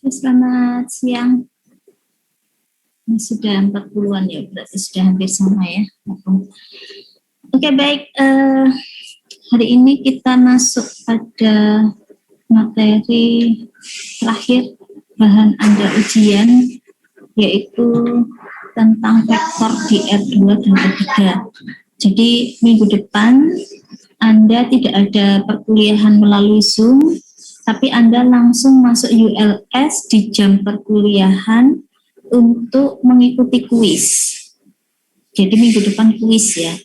Selamat siang. Sudah 40-an ya, berarti sudah hampir sama ya. Oke, baik. Hari ini kita masuk pada materi terakhir bahan Anda ujian, yaitu tentang vektor di R2 dan R3. Jadi minggu depan Anda tidak ada perkuliahan melalui Zoom, tapi Anda langsung masuk ULS di jam perkuliahan untuk mengikuti kuis. Jadi minggu depan kuis ya.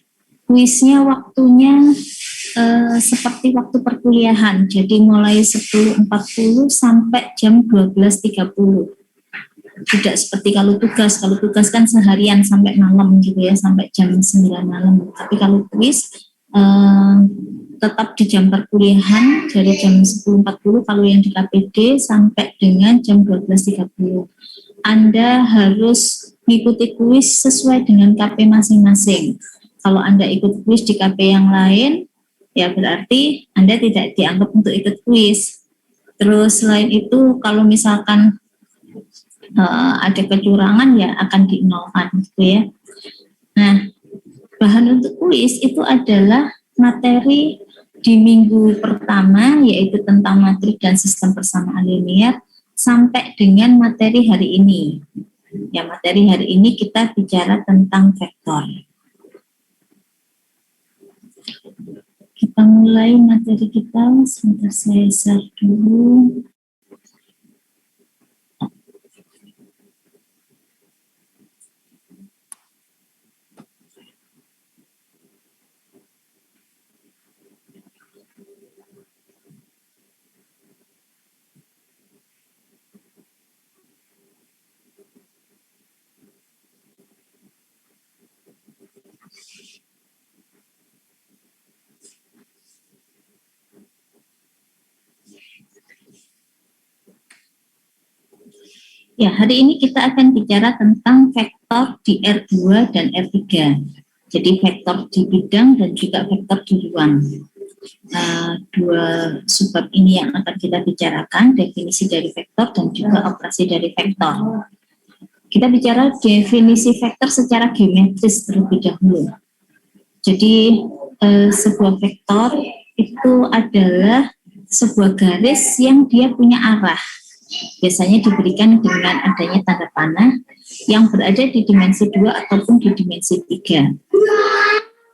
Kuisnya waktunya seperti waktu perkuliahan. Jadi mulai 10.40 sampai jam 12.30. Tidak seperti kalau tugas. Kalau tugas kan seharian sampai malam gitu ya, sampai jam 9 malam. Tapi kalau kuis tetap di jam perkuliahan dari jam 10.40 kalau yang di KPD sampai dengan jam 12.30. Anda harus mengikuti kuis sesuai dengan KP masing-masing. Kalau Anda ikut kuis di KP yang lain, ya berarti Anda tidak dianggap untuk ikut kuis. Terus selain itu, kalau misalkan ada kecurangan, ya akan dinolkan gitu ya. Nah, bahan untuk kuis itu adalah materi di minggu pertama, yaitu tentang matrik dan sistem persamaan linear, sampai dengan materi hari ini. Ya, materi hari ini kita bicara tentang vektor. Kita mulai materi kita, sebentar saya share dulu. Ya, hari ini kita akan bicara tentang vektor di R2 dan R3. Jadi vektor di bidang dan juga vektor di ruang. Dua subbab ini yang akan kita bicarakan, definisi dari vektor dan juga operasi dari vektor. Kita bicara definisi vektor secara geometris terlebih dahulu. Jadi sebuah vektor itu adalah sebuah garis yang dia punya arah. Biasanya diberikan dengan adanya tanda panah yang berada di dimensi 2 ataupun di dimensi 3.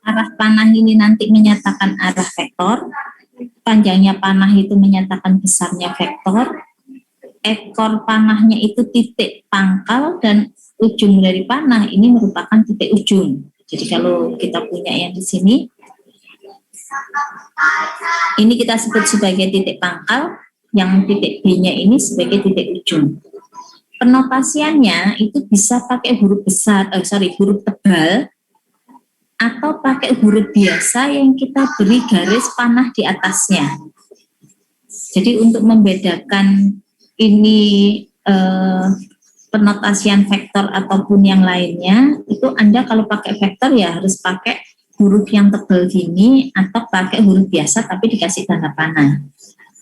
Arah panah ini nanti menyatakan arah vektor, panjangnya panah itu menyatakan besarnya vektor, ekor panahnya itu titik pangkal, dan ujung dari panah ini merupakan titik ujung. Jadi kalau kita punya yang di sini, ini kita sebut sebagai titik pangkal, yang titik B-nya ini sebagai titik ujung. Penotasiannya itu bisa pakai huruf besar, huruf tebal, atau pakai huruf biasa yang kita beri garis panah di atasnya. Jadi untuk membedakan ini penotasian vektor ataupun yang lainnya, itu Anda kalau pakai vektor ya harus pakai huruf yang tebal gini, atau pakai huruf biasa tapi dikasih tanda panah.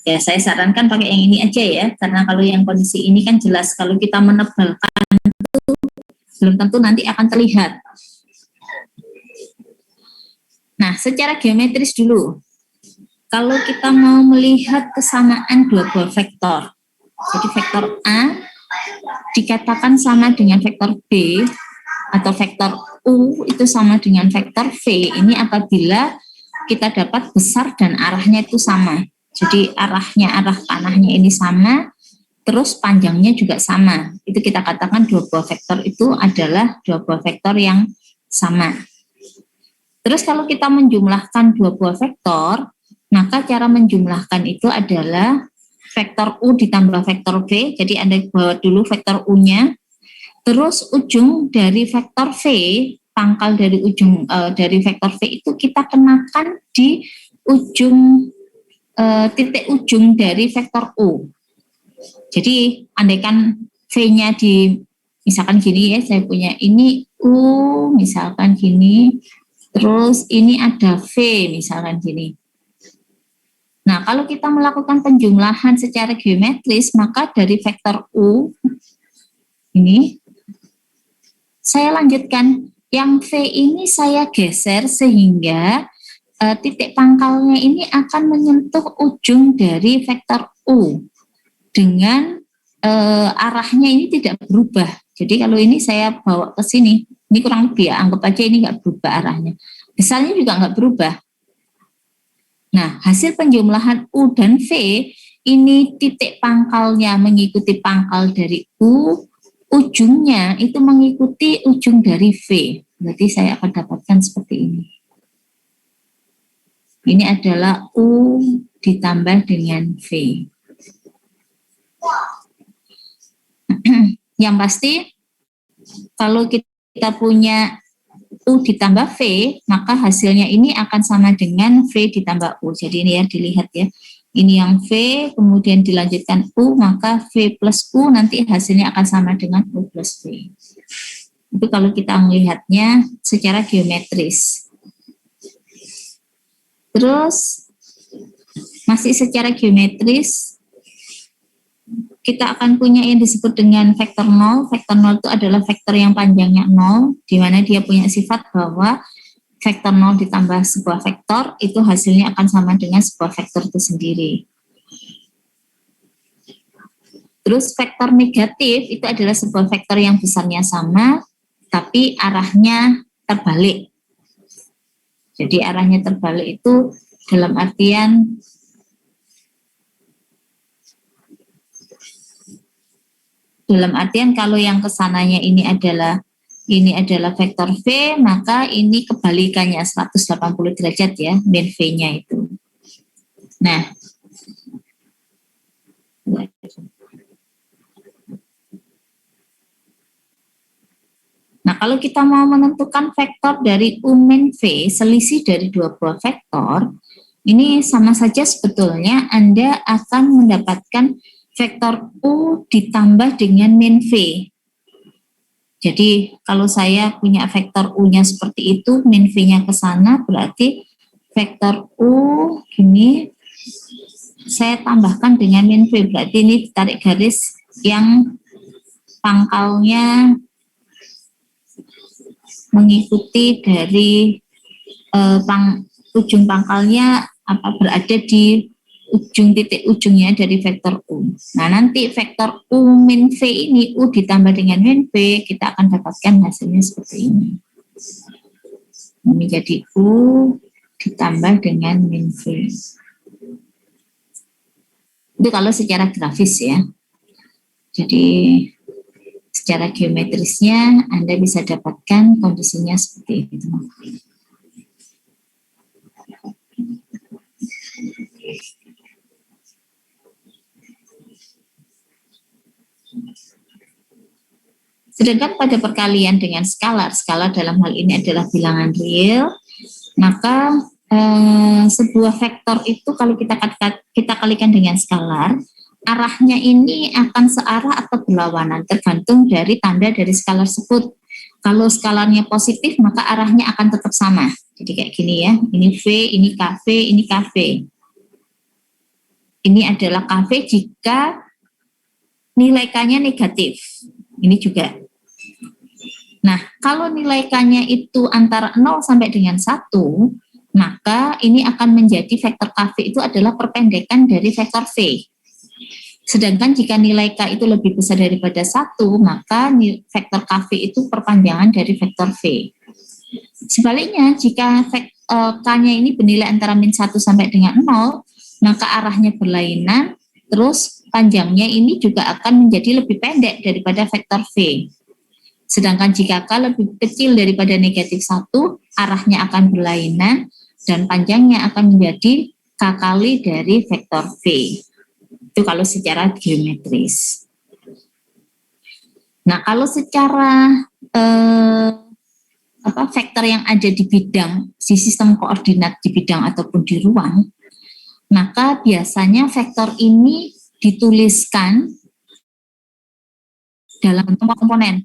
Ya, saya sarankan pakai yang ini aja ya, karena kalau yang kondisi ini kan jelas, kalau kita menebalkan itu belum tentu nanti akan terlihat. Nah, secara geometris dulu, kalau kita mau melihat kesamaan dua buah vektor, jadi vektor A dikatakan sama dengan vektor B, atau vektor U itu sama dengan vektor V, ini apabila kita dapat besar dan arahnya itu sama. Jadi arah panahnya ini sama, terus panjangnya juga sama. Itu kita katakan dua buah vektor itu adalah dua buah vektor yang sama. Terus kalau kita menjumlahkan dua buah vektor, maka cara menjumlahkan itu adalah vektor U ditambah vektor V. Jadi Anda bawa dulu vektor U-nya, terus ujung dari vektor V, pangkal dari ujung dari vektor V itu kita kenakan di ujung titik ujung dari vektor U. Jadi andaikan V-nya di misalkan gini ya, saya punya ini U misalkan gini, terus ini ada V misalkan gini. Nah, kalau kita melakukan penjumlahan secara geometris, maka dari vektor U ini saya lanjutkan. Yang V ini saya geser sehingga titik pangkalnya ini akan menyentuh ujung dari vektor U dengan arahnya ini tidak berubah. Jadi kalau ini saya bawa ke sini, ini kurang lebih ya, anggap aja ini nggak berubah arahnya. Besarnya juga nggak berubah. Nah, hasil penjumlahan U dan V, ini titik pangkalnya mengikuti pangkal dari U, ujungnya itu mengikuti ujung dari V. Berarti saya akan dapatkan seperti ini. Ini adalah U ditambah dengan V. Yang pasti, kalau kita punya U ditambah V, maka hasilnya ini akan sama dengan V ditambah U. Jadi ini ya, dilihat ya. Ini yang V, kemudian dilanjutkan U, maka V plus U nanti hasilnya akan sama dengan U plus V. Itu kalau kita melihatnya secara geometris. Terus, masih secara geometris, kita akan punya yang disebut dengan vektor 0. Vektor 0 itu adalah vektor yang panjangnya 0, di mana dia punya sifat bahwa vektor 0 ditambah sebuah vektor, itu hasilnya akan sama dengan sebuah vektor itu sendiri. Terus vektor negatif itu adalah sebuah vektor yang besarnya sama, tapi arahnya terbalik. Jadi arahnya terbalik itu dalam artian kalau yang kesananya ini adalah vektor V, maka ini kebalikannya 180 derajat ya, min V-nya itu. Nah, kalau kita mau menentukan vektor dari U min V, selisih dari dua buah vektor, ini sama saja sebetulnya Anda akan mendapatkan vektor U ditambah dengan min V. Jadi kalau saya punya vektor U-nya seperti itu, min V-nya ke sana, berarti vektor U gini, saya tambahkan dengan min V, berarti ini ditarik garis yang pangkalnya mengikuti dari ujung pangkalnya berada di titik ujungnya dari vektor U. Nah, nanti vektor U min V ini, U ditambah dengan min V, kita akan dapatkan hasilnya seperti ini. Menjadi U ditambah dengan min V. Itu kalau secara grafis ya. Jadi, secara geometrisnya Anda bisa dapatkan kondisinya seperti itu. Sedangkan pada perkalian dengan skalar dalam hal ini adalah bilangan real, maka sebuah vektor itu kalau kita kalikan dengan skalar, arahnya ini akan searah atau berlawanan, tergantung dari tanda dari skalar tersebut. Kalau skalarnya positif, maka arahnya akan tetap sama. Jadi kayak gini ya, ini V, ini KV, ini KV. Ini adalah KV jika nilai K-nya negatif. Ini juga. Nah, kalau nilai K-nya itu antara 0 sampai dengan 1, maka ini akan menjadi vektor KV itu adalah perpendekan dari vektor V. Sedangkan jika nilai K itu lebih besar daripada 1, maka vektor KV itu perpanjangan dari vektor V. Sebaliknya, jika K-nya ini bernilai antara min 1 sampai dengan 0, maka arahnya berlainan, terus panjangnya ini juga akan menjadi lebih pendek daripada vektor V. Sedangkan jika K lebih kecil daripada negatif 1, arahnya akan berlainan dan panjangnya akan menjadi K kali dari vektor V. Itu kalau secara geometris. Nah, kalau secara vektor yang ada di sistem koordinat di bidang ataupun di ruang, maka biasanya vektor ini dituliskan dalam bentuk komponen.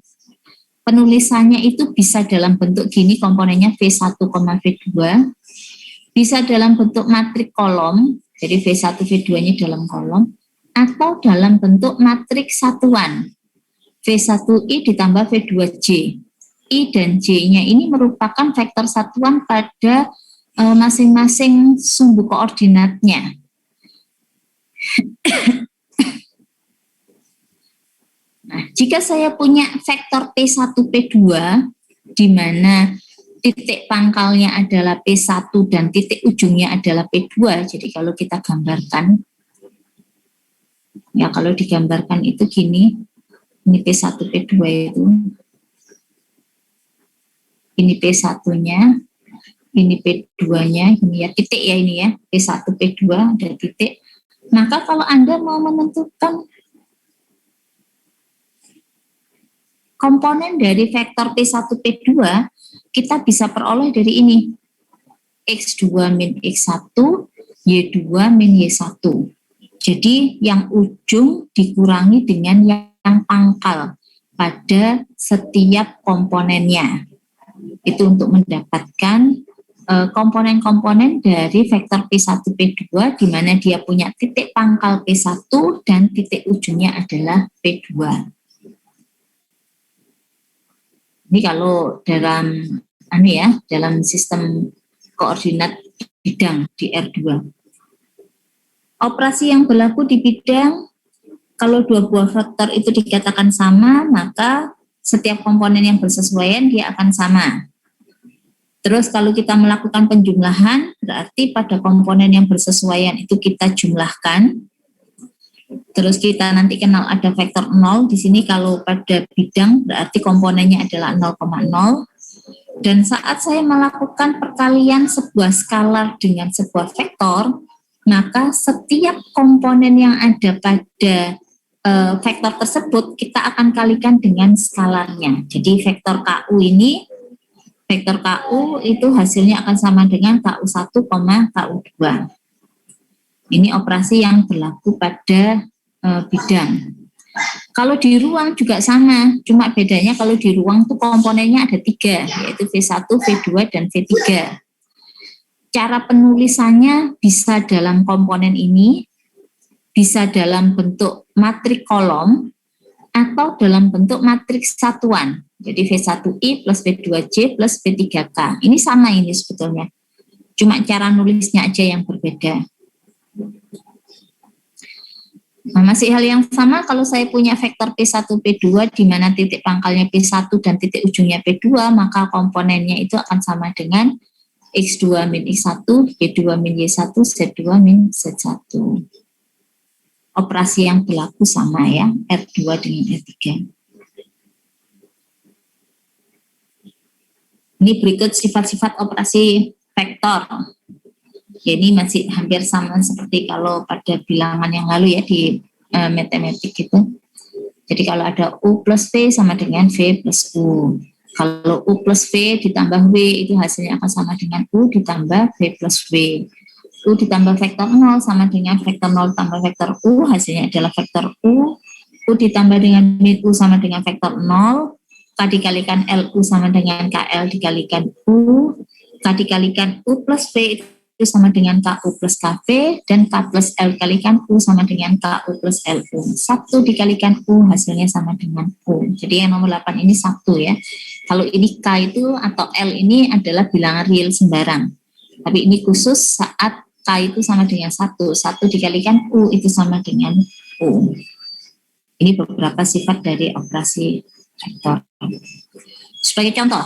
Penulisannya itu bisa dalam bentuk gini, komponennya V1, V2, bisa dalam bentuk matrik kolom, jadi V1, V2-nya dalam kolom, atau dalam bentuk matriks satuan, V1I ditambah V2J. I dan J-nya ini merupakan vektor satuan pada masing-masing sumbu koordinatnya. Nah, jika saya punya vektor P1, P2, di mana titik pangkalnya adalah P1 dan titik ujungnya adalah P2, jadi kalau kita gambarkan, ya kalau digambarkan itu gini, ini P1, P2 itu, ini P1-nya, ini P2-nya, ini ya titik ya ini ya, P1, P2 ada titik. Maka kalau Anda mau menentukan komponen dari vektor P1, P2, kita bisa peroleh dari ini. X2 min X1, Y2 min Y1. Jadi yang ujung dikurangi dengan yang pangkal pada setiap komponennya. Itu untuk mendapatkan komponen-komponen dari vektor P1, P2, di mana dia punya titik pangkal P1 dan titik ujungnya adalah P2. Ini kalau dalam sistem koordinat bidang di R2. Operasi yang berlaku di bidang, kalau dua buah vektor itu dikatakan sama, maka setiap komponen yang bersesuaian dia akan sama. Terus kalau kita melakukan penjumlahan, berarti pada komponen yang bersesuaian itu kita jumlahkan. Terus kita nanti kenal ada vektor 0, di sini kalau pada bidang berarti komponennya adalah 0,0. Dan saat saya melakukan perkalian sebuah skalar dengan sebuah vektor, maka setiap komponen yang ada pada vektor tersebut kita akan kalikan dengan skalarnya. Jadi vektor KU ini, vektor KU itu hasilnya akan sama dengan KU1, KU2. Ini operasi yang berlaku pada bidang. Kalau di ruang juga sama, cuma bedanya kalau di ruang tuh komponennya ada 3, yaitu V1, V2, dan V3. Cara penulisannya bisa dalam komponen ini, bisa dalam bentuk matriks kolom, atau dalam bentuk matriks satuan. Jadi V1I plus V2J plus V3K. Ini sama ini sebetulnya. Cuma cara nulisnya aja yang berbeda. Nah, masih hal yang sama kalau saya punya vektor P1, P2 di mana titik pangkalnya P1 dan titik ujungnya P2, maka komponennya itu akan sama dengan X2 min X1, Y2 min Y1, Z2 min Z1. Operasi yang berlaku sama ya, R2 dengan R3. Ini berikut sifat-sifat operasi vektor. Ya, ini masih hampir sama seperti kalau pada bilangan yang lalu ya di matematik gitu. Jadi kalau ada U plus V sama dengan V plus U. Kalau U plus V ditambah W itu hasilnya akan sama dengan U ditambah V plus W. U ditambah vektor 0 sama dengan vektor 0 tambah vektor U, hasilnya adalah vektor U. U ditambah dengan min U sama dengan vektor 0. K dikalikan LU sama dengan KL dikalikan U. K dikalikan U plus V itu sama dengan KU plus KV, dan K plus L dikalikan U sama dengan KU plus LU. 1 dikalikan U hasilnya sama dengan U. Jadi yang nomor 8 ini 1 ya. Kalau ini K itu atau L ini adalah bilangan real sembarang. Tapi ini khusus saat K itu sama dengan 1. 1 dikalikan U itu sama dengan U. Ini beberapa sifat dari operasi vektor. Sebagai contoh,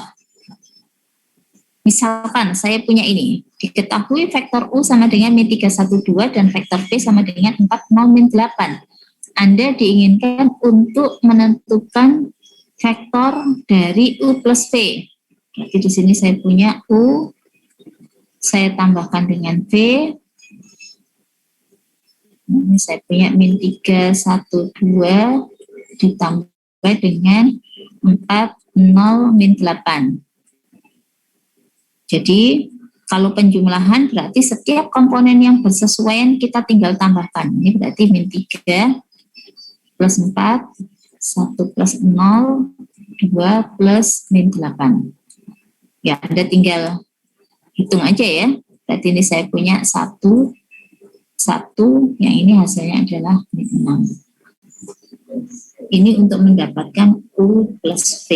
misalkan saya punya ini, diketahui vektor U sama dengan min 312 dan vektor V sama dengan 40 min 8. Anda diinginkan untuk menentukan vektor dari U plus V. Jadi di sini saya punya U, saya tambahkan dengan V. Ini saya punya min 312 ditambah dengan 40 min 8. Jadi kalau penjumlahan berarti setiap komponen yang bersesuaian kita tinggal tambahkan. Ini berarti min 3 plus 4, 1 plus 0, 2 plus min 8. Ya, Anda tinggal hitung aja ya. Berarti ini saya punya 1, 1, yang ini hasilnya adalah min 6. Ini untuk mendapatkan U plus V.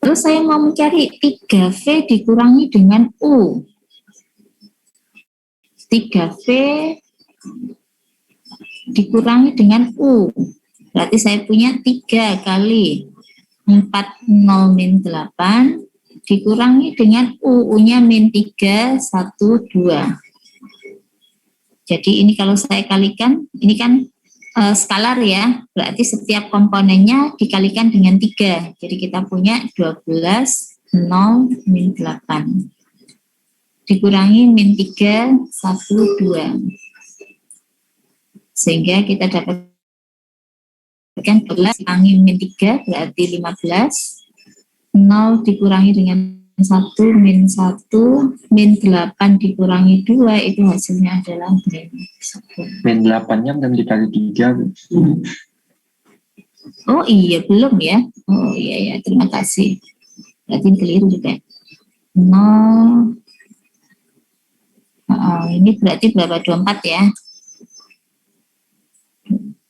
Terus saya mau mencari 3V dikurangi dengan U. 3V dikurangi dengan U. Berarti saya punya 3 kali 40 min 8 dikurangi dengan U. U-nya min 3, 1, 2. Jadi ini kalau saya kalikan, ini kan skalar ya, berarti setiap komponennya dikalikan dengan 3. Jadi kita punya 12, 0, min 8. Dikurangi min 3, 1, 2. Sehingga kita dapatkan 12 dikurangi min 3 berarti 15. 0 dikurangi dengan 1, min 1, min 8 dikurangi 2, itu hasilnya adalah min 8-nya dan dikali 3. Oh iya, belum ya. Oh iya ya, terima kasih. Berarti keliru juga. 0. Oh, ini berarti berapa? 24 ya.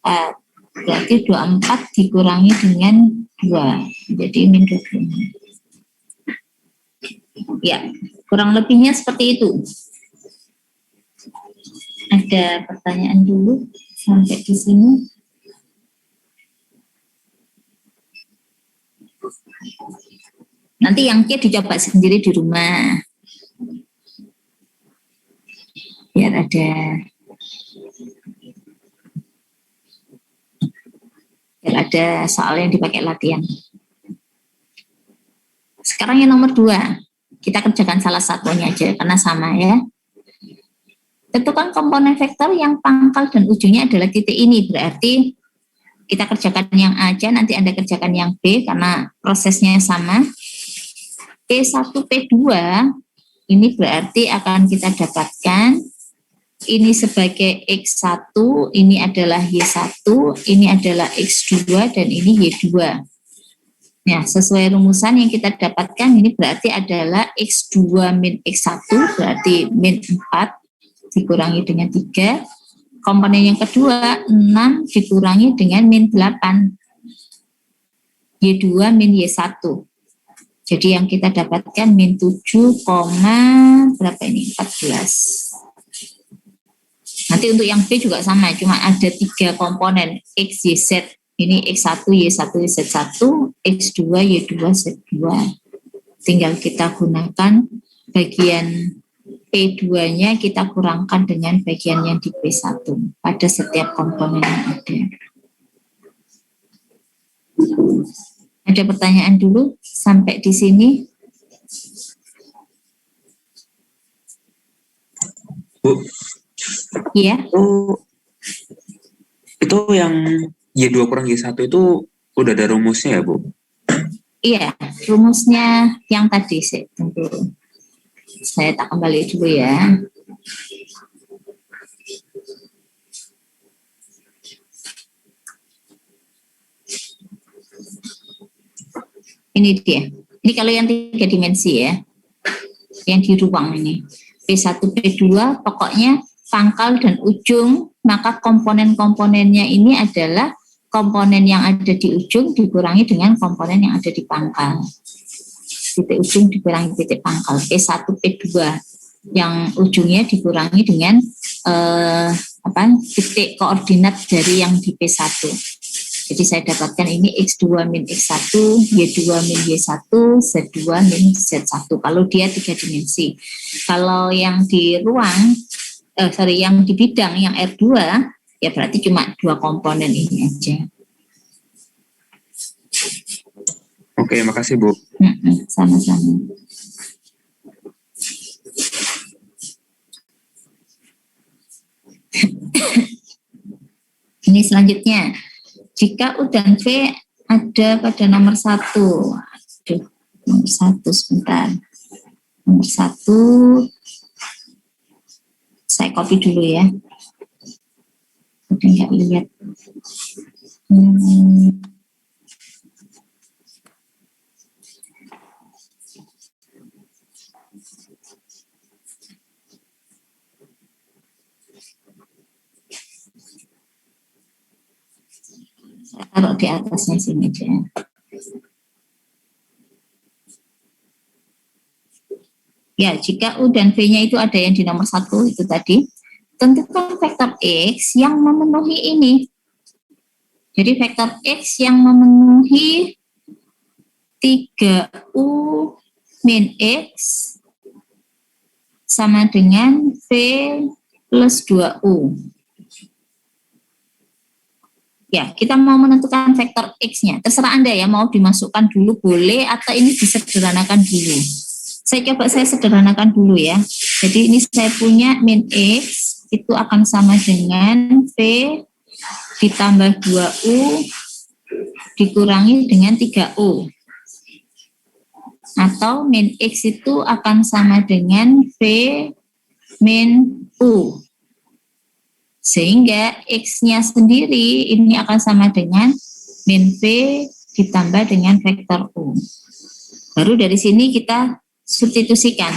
4. Berarti 24 dikurangi dengan 2. Jadi min 26. Ya, kurang lebihnya seperti itu. Ada pertanyaan dulu sampai di sini? Nanti yang Q dicoba sendiri di rumah. Biar ada soal yang dipakai latihan. Sekarang yang nomor 2. Kita kerjakan salah satunya aja karena sama ya. Tentukan komponen vektor yang pangkal dan ujungnya adalah titik ini. Berarti kita kerjakan yang A aja, nanti Anda kerjakan yang B karena prosesnya sama. P1, P2 ini berarti akan kita dapatkan ini sebagai X1, ini adalah Y1, ini adalah X2, dan ini Y2. Nah, sesuai rumusan yang kita dapatkan ini berarti adalah X2 min X1 berarti min 4 dikurangi dengan 3. Komponen yang kedua 6 dikurangi dengan min 8. Y2 min Y1. Jadi yang kita dapatkan min 7, berapa ini? 14. Nanti untuk yang B juga sama, cuma ada 3 komponen X, Y, Z. Ini X1, Y1, Z1, X2, Y2, Z2. Tinggal kita gunakan bagian P2-nya, kita kurangkan dengan bagian yang di P1 pada setiap komponen yang ada. Ada pertanyaan dulu sampai di sini? Bu, Iya. Itu yang Y2 kurang Y1 itu udah ada rumusnya ya, Bu? Iya, rumusnya yang tadi sih, tunggu. Saya tak kembali dulu ya. Ini dia. Ini kalau yang 3 dimensi ya. Yang di ruang ini. P1, P2 pokoknya pangkal dan ujung, maka komponen-komponennya ini adalah komponen yang ada di ujung dikurangi dengan komponen yang ada di pangkal. Titik ujung dikurangi titik pangkal. P1, P2 yang ujungnya dikurangi dengan titik koordinat dari yang di P1. Jadi saya dapatkan ini X2 min X1, Y2 min Y1, Z2 min Z1. Kalau dia 3 dimensi. Kalau yang di ruang, yang di bidang, yang R2, ya berarti cuma 2 komponen ini aja. Oke, makasih Bu. Sama-sama. Ini selanjutnya. Jika U dan V ada pada nomor 1. Aduh, nomor 1 sebentar. Nomor 1 saya copy dulu ya. Udah nggak lihat. Saya taruh di atasnya sini aja. Ya, jika U dan V-nya itu ada yang di nomor 1 itu tadi, tentukan vektor X yang memenuhi ini. Jadi vektor X yang memenuhi 3U min X sama dengan V plus 2U. Ya, kita mau menentukan vektor X-nya. Terserah Anda ya, mau dimasukkan dulu boleh atau ini disederhanakan dulu. Saya sederhanakan dulu ya. Jadi ini saya punya min X itu akan sama dengan V ditambah 2U dikurangi dengan 3U. Atau min X itu akan sama dengan V min U. Sehingga X-nya sendiri ini akan sama dengan min V ditambah dengan vektor U. Baru dari sini kita substitusikan.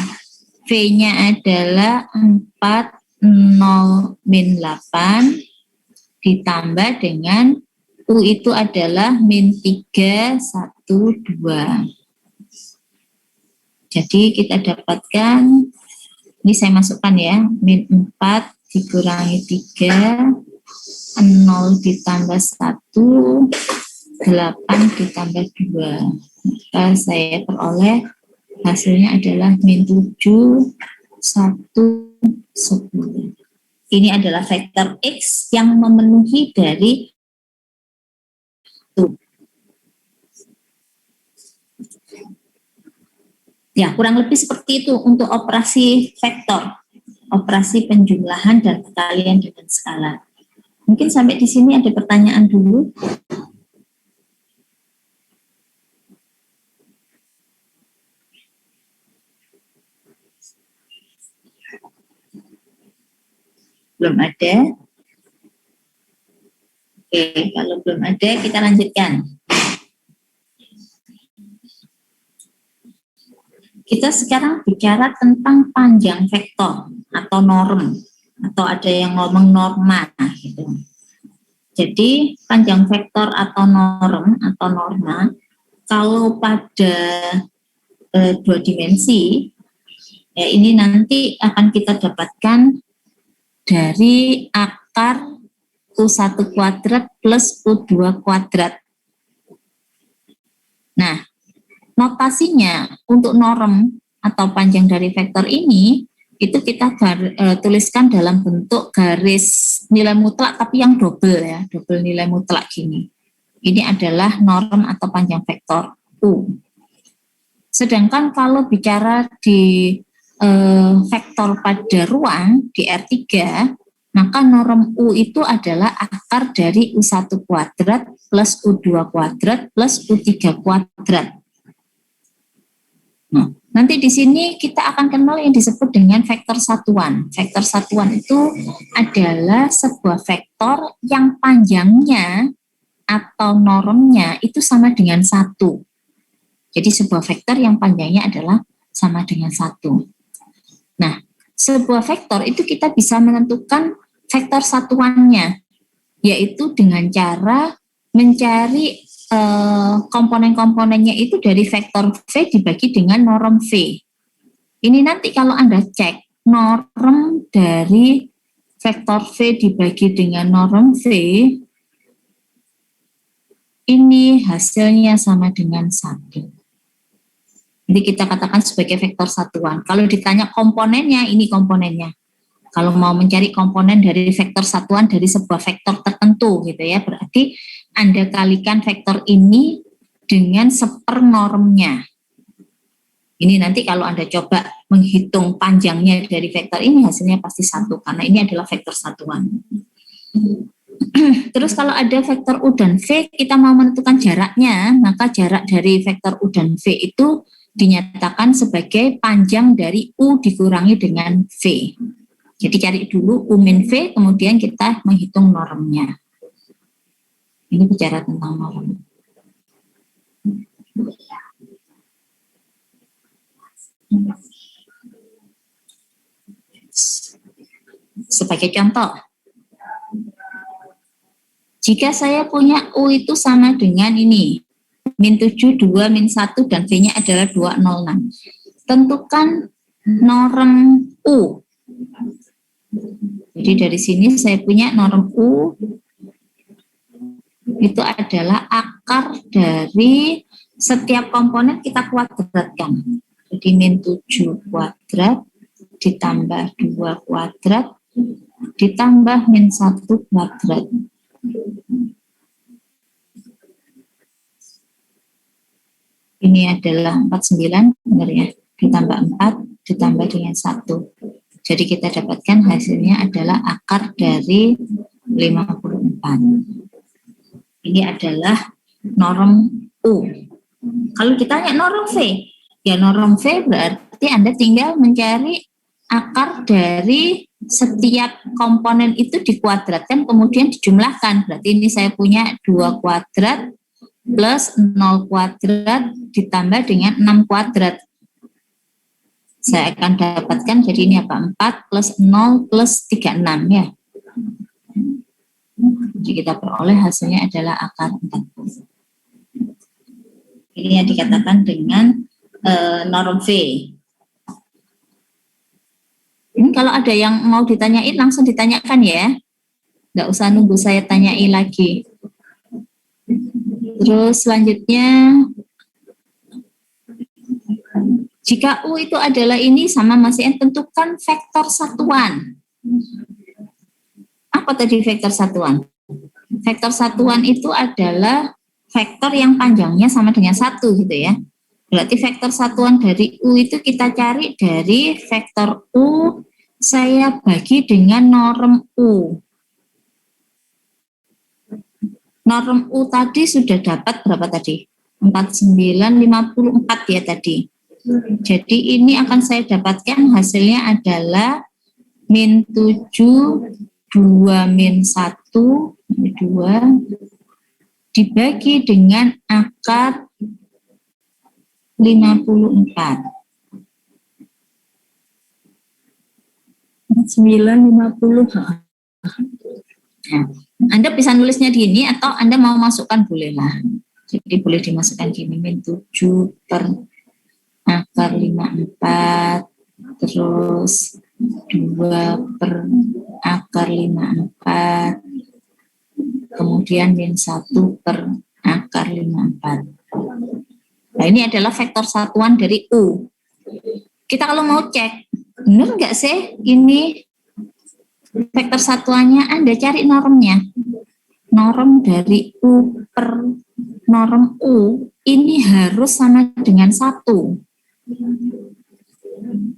V-nya adalah 40 min 8 ditambah dengan U itu adalah min 3, 1, 2. Jadi kita dapatkan, ini saya masukkan ya, min 4 dikurangi 3, 0 ditambah 1, 8 ditambah 2. Maka saya peroleh hasilnya adalah min 7, 1, 10. Ini adalah vektor X yang memenuhi dari itu. Ya, kurang lebih seperti itu untuk operasi vektor, operasi penjumlahan dan perkalian dengan skala. Mungkin sampai di sini ada pertanyaan dulu. Belum ada. Oke, kalau belum ada kita lanjutkan. Kita sekarang bicara tentang panjang vektor atau norm, atau ada yang ngomong norma gitu. Jadi panjang vektor atau norm atau norma kalau pada 2 dimensi ya ini nanti akan kita dapatkan dari akar U1 kuadrat plus U2 kuadrat. Nah, notasinya untuk norm atau panjang dari vektor ini itu kita tuliskan dalam bentuk garis nilai mutlak tapi yang double ya, double nilai mutlak gini. Ini adalah norm atau panjang vektor U. Sedangkan kalau bicara di vektor pada ruang di R3, maka norm U itu adalah akar dari U1 kuadrat plus U2 kuadrat plus U3 kuadrat. Nah, nanti di sini kita akan kenal yang disebut dengan vektor satuan. Vektor satuan itu adalah sebuah vektor yang panjangnya atau normnya itu sama dengan 1. Jadi sebuah vektor yang panjangnya adalah sama dengan 1. Nah, sebuah vektor itu kita bisa menentukan vektor satuannya, yaitu dengan cara mencari komponen-komponennya itu dari vektor V dibagi dengan norm V. Ini nanti kalau Anda cek norm dari vektor V dibagi dengan norm V, ini hasilnya sama dengan 1. Jadi kita katakan sebagai vektor satuan. Kalau ditanya komponennya, ini komponennya. Kalau mau mencari komponen dari vektor satuan dari sebuah vektor tertentu gitu ya, berarti Anda kalikan vektor ini dengan sepernormnya. Ini nanti kalau Anda coba menghitung panjangnya dari vektor ini hasilnya pasti 1 karena ini adalah vektor satuan. Terus kalau ada vektor U dan V, kita mau menentukan jaraknya, maka jarak dari vektor U dan V itu dinyatakan sebagai panjang dari U dikurangi dengan V. Jadi cari dulu U min V, kemudian kita menghitung normnya. Ini bicara tentang norm. Sebagai contoh, Jika saya punya U itu sama dengan ini, min 7, 2, min 1, dan V-nya adalah 206. Tentukan norm U. Jadi dari sini saya punya norm U itu adalah akar dari setiap komponen kita kuadratkan. Jadi min 7 kuadrat ditambah 2 kuadrat ditambah min 1 kuadrat. Ini adalah 49, benar ya? Ditambah 4, ditambah dengan 1. Jadi kita dapatkan hasilnya adalah akar dari 54. Ini adalah norm U. Kalau ditanya norm V, ya norm V berarti Anda tinggal mencari akar dari setiap komponen itu dikuadratkan kemudian dijumlahkan. Berarti ini saya punya 2 kuadrat plus 0 kuadrat ditambah dengan 6 kuadrat. Saya akan dapatkan jadi ini apa? 4 plus 0 plus 36 ya. Jadi kita peroleh hasilnya adalah akar 40. Ini yang dikatakan dengan norm V. Ini kalau ada yang mau ditanyain langsung ditanyakan ya. Nggak usah nunggu saya tanyai lagi. Terus selanjutnya, jika U itu adalah ini sama Mas Ian, tentukan vektor satuan. Apa tadi vektor satuan? Vektor satuan itu adalah vektor yang panjangnya sama dengan 1 gitu ya. Berarti vektor satuan dari U itu kita cari dari vektor U saya bagi dengan norm U. Norm U tadi sudah dapat berapa tadi? 4954 ya tadi. Jadi ini akan saya dapatkan hasilnya adalah min 7, 2 min 1, 2, dibagi dengan akar 54. 950. Nah, Anda bisa nulisnya di ini atau Anda mau masukkan bolehlah. Jadi boleh dimasukkan gini, min 7 per akar 54 terus 2 per akar 54 kemudian min 1 per akar 54. Nah ini adalah vektor satuan dari U. Kita kalau mau cek, benar nggak sih ini vektor satuannya, Anda cari normnya. Norm dari U per norm U ini harus sama dengan 1.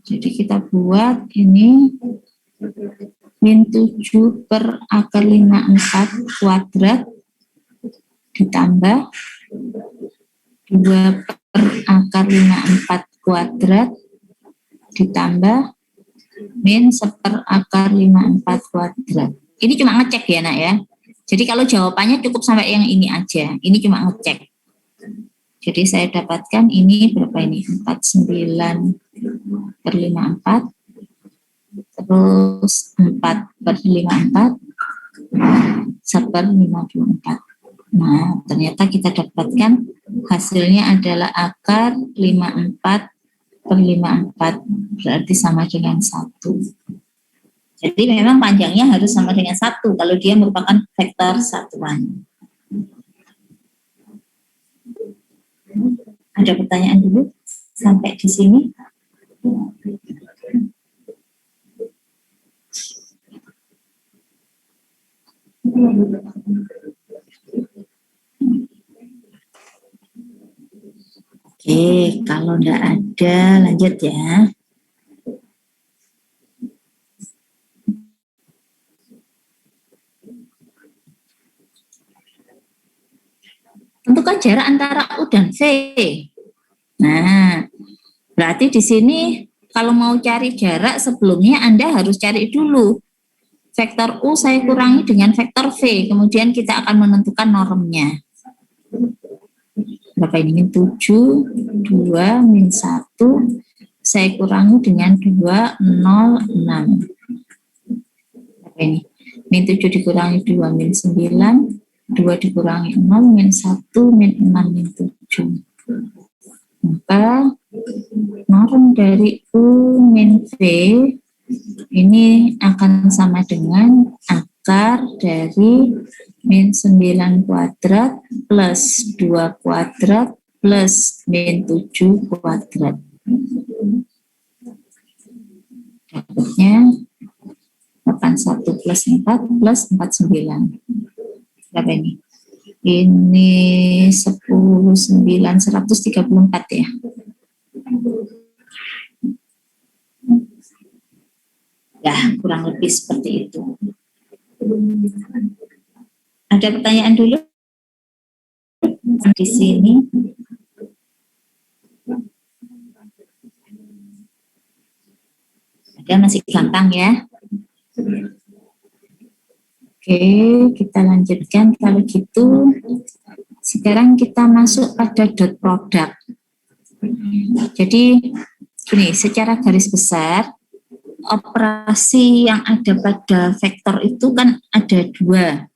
Jadi kita buat ini min 7 per akar 54 kuadrat ditambah 2 per akar 54 kuadrat ditambah min 1 per akar 54 kuadrat. Ini cuma ngecek ya nak ya. Jadi kalau jawabannya cukup sampai yang ini aja. Ini cuma ngecek. Jadi saya dapatkan ini berapa ini? 49 per 54. Terus 4 per 54. 1 per 54. Nah ternyata kita dapatkan hasilnya adalah akar 54 per 54. Berarti sama dengan 1. Jadi memang panjangnya harus sama dengan 1 kalau dia merupakan vektor satuan. Ada pertanyaan dulu sampai di sini? Oke, kalau enggak ada lanjut ya. Tentukan jarak antara U dan V. Nah, berarti di sini kalau mau cari jarak sebelumnya Anda harus cari dulu. Vektor U saya kurangi dengan vektor V, kemudian kita akan menentukan normnya. Berapa ini? Min 7, 2, min 1, saya kurangi dengan 2, 0, 6. Berapa ini? Min 7 dikurangi 2, min 9, 2 dikurangi 0, min 1, min 6, min 7. Maka norm dari U min V ini akan sama dengan akar dari min 9 kuadrat plus 2 kuadrat plus min 7 kuadrat. Dapatnya 81 plus 4 plus 49. Berapa ini? Ini 10, 9, 134 ya. Ya, kurang lebih seperti itu. Ada pertanyaan dulu? Di sini. Ada, masih gampang ya. Oke, kita lanjutkan. Kalau gitu, sekarang kita masuk pada dot product. Jadi, gini, secara garis besar, operasi yang ada pada vektor itu kan ada dua,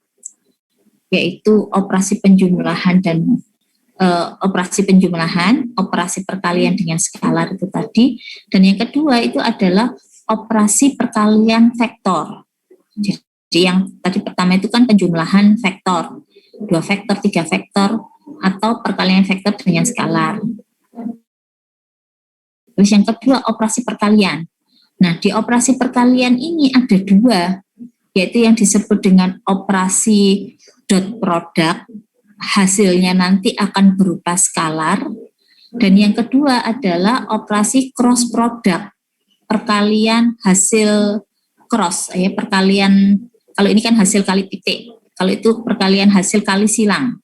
yaitu operasi penjumlahan dan operasi perkalian dengan skalar itu tadi, dan yang kedua itu adalah operasi perkalian vektor. Jadi yang tadi pertama itu kan penjumlahan vektor, 2 vektor, 3 vektor, atau perkalian vektor dengan skalar. Terus yang kedua operasi perkalian. Nah, di operasi perkalian ini ada dua, yaitu yang disebut dengan operasi dot product, hasilnya nanti akan berupa skalar, dan yang kedua adalah operasi cross product, perkalian hasil cross, ya, perkalian, kalau ini kan hasil kali titik, kalau itu perkalian hasil kali silang.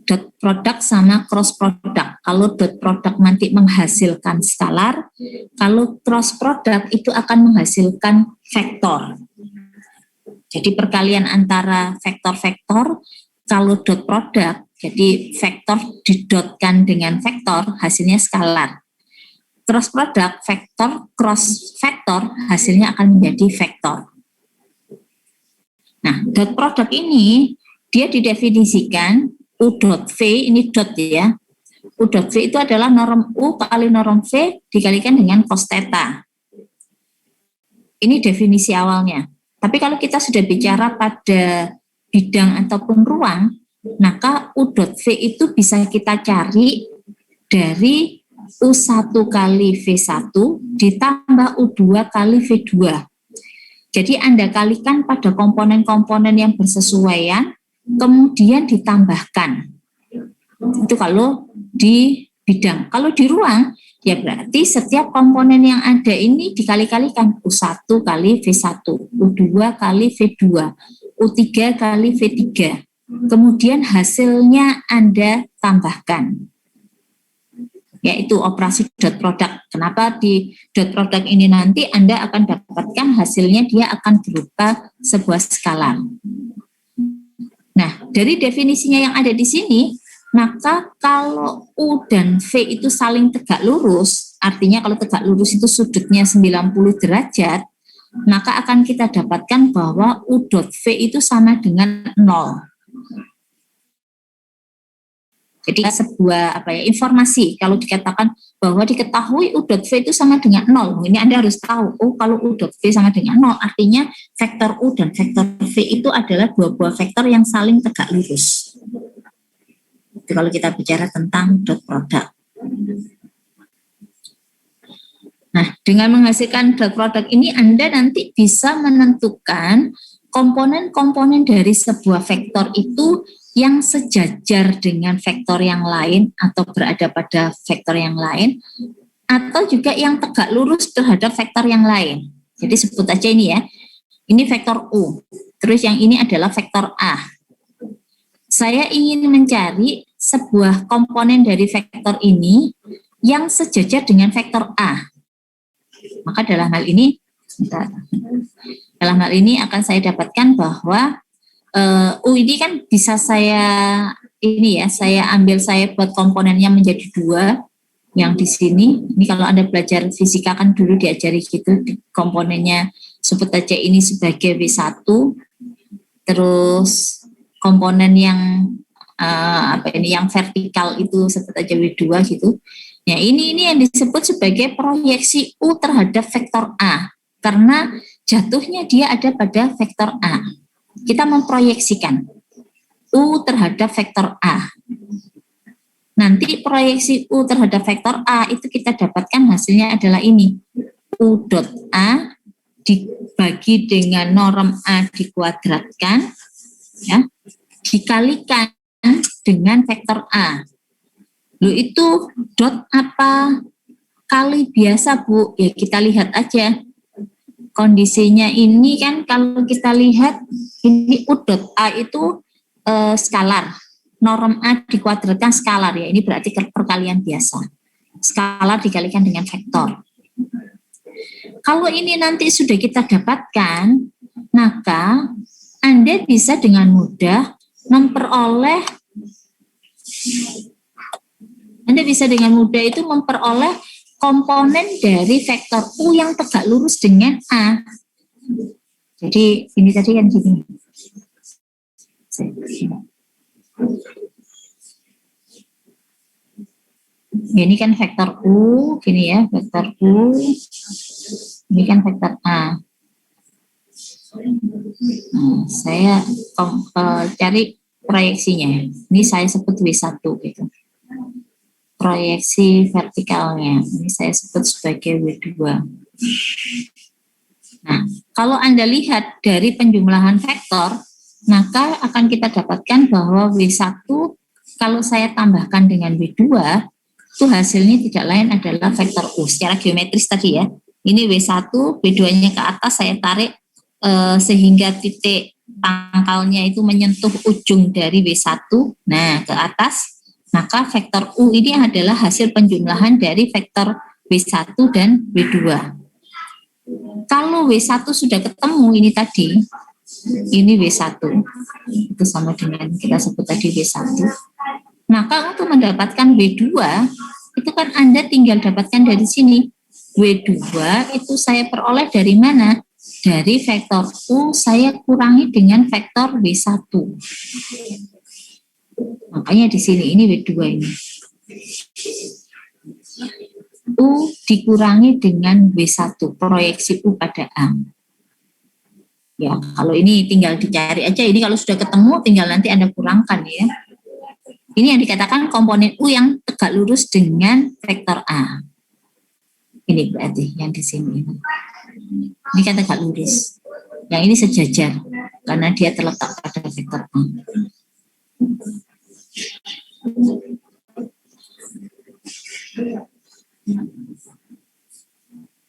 Dot product sama cross product. Kalau dot product nanti menghasilkan skalar, kalau cross product itu akan menghasilkan vektor. Jadi perkalian antara vektor-vektor, kalau dot product, jadi vektor didotkan dengan vektor, hasilnya skalar. Cross product, vektor, cross vektor, hasilnya akan menjadi vektor. Nah, dot product ini, dia didefinisikan U dot V, ini dot ya. U dot V itu adalah norm U kali norm V dikalikan dengan cos theta. Ini definisi awalnya. Tapi kalau kita sudah bicara pada bidang ataupun ruang, maka U dot V itu bisa kita cari dari U1 kali V1 ditambah U2 kali V2. Jadi Anda kalikan pada komponen-komponen yang bersesuaian, kemudian ditambahkan. Itu kalau di bidang. Kalau di ruang, ya berarti setiap komponen yang ada ini dikali-kalikan. U1 kali V1, U2 kali V2, U3 kali V3. Kemudian hasilnya Anda tambahkan. Yaitu operasi dot product. Kenapa di dot product ini nanti Anda akan dapatkan hasilnya dia akan berupa sebuah skalar. Nah, dari definisinya yang ada di sini, maka kalau U dan V itu saling tegak lurus, artinya kalau tegak lurus itu sudutnya 90 derajat, maka akan kita dapatkan bahwa U dot V itu sama dengan 0. Jadi sebuah informasi kalau dikatakan bahwa diketahui U dot V itu sama dengan 0. Ini Anda harus tahu, kalau U dot V sama dengan 0, artinya vektor U dan vektor V itu adalah dua buah vektor yang saling tegak lurus. Itu kalau kita bicara tentang dot product. Nah, dengan menghasilkan dot product ini Anda nanti bisa menentukan komponen-komponen dari sebuah vektor itu yang sejajar dengan vektor yang lain atau berada pada vektor yang lain, atau juga yang tegak lurus terhadap vektor yang lain. Jadi sebut aja ini ya, ini vektor U, terus yang ini adalah vektor A. Saya ingin mencari sebuah komponen dari vektor ini yang sejajar dengan vektor A. Maka dalam hal ini akan saya dapatkan bahwa U ini kan bisa saya ambil, saya buat komponennya menjadi 2 yang di sini. Ini kalau Anda belajar fisika kan dulu diajari gitu, komponennya sebut aja ini sebagai W1, terus komponen yang yang vertikal itu sebut aja W2 gitu. Ya, ini yang disebut sebagai proyeksi U terhadap vektor A. Karena jatuhnya dia ada pada vektor A. Kita memproyeksikan U terhadap vektor A. Nanti proyeksi U terhadap vektor A itu kita dapatkan hasilnya adalah ini. U dot A dibagi dengan norm A dikuadratkan, ya, dikalikan dengan vektor A. Loh, itu dot apa kali biasa, Bu? Ya, kita lihat aja. Kondisinya ini kan kalau kita lihat, ini U dot A itu skalar. Norm A dikuadratkan skalar, ya. Ini berarti perkalian biasa. Skalar dikalikan dengan vektor. Kalau ini nanti sudah kita dapatkan, maka Anda bisa dengan mudah memperoleh komponen dari vektor U yang tegak lurus dengan A. Jadi ini tadi kan gini. Ini kan vektor U, gini ya, vektor U. Ini kan vektor A. Nah, saya cari proyeksinya. Ini saya sebut W1 gitu. Proyeksi vertikalnya ini saya sebut sebagai W2. Nah, kalau Anda lihat dari penjumlahan vektor, maka akan kita dapatkan bahwa W1 kalau saya tambahkan dengan W2, itu hasilnya tidak lain adalah vektor U secara geometris tadi ya. Ini W1, W2-nya ke atas saya tarik sehingga titik pangkalnya itu menyentuh ujung dari W1, nah ke atas. Maka vektor U ini adalah hasil penjumlahan dari vektor W1 dan W2. Kalau W1 sudah ketemu ini tadi, ini W1, itu sama dengan kita sebut tadi W1. Maka untuk mendapatkan W2, itu kan Anda tinggal dapatkan dari sini. W2 itu saya peroleh dari mana? Dari vektor U saya kurangi dengan vektor W1. Makanya di sini ini W2 ini. U dikurangi dengan W1, proyeksi U pada A. Ya, kalau ini tinggal dicari aja, ini kalau sudah ketemu tinggal nanti Anda kurangkan ya. Ini yang dikatakan komponen U yang tegak lurus dengan vektor A. Ini berarti yang di sini. Ini kan tegak lurus. Yang ini sejajar karena dia terletak pada vektor A.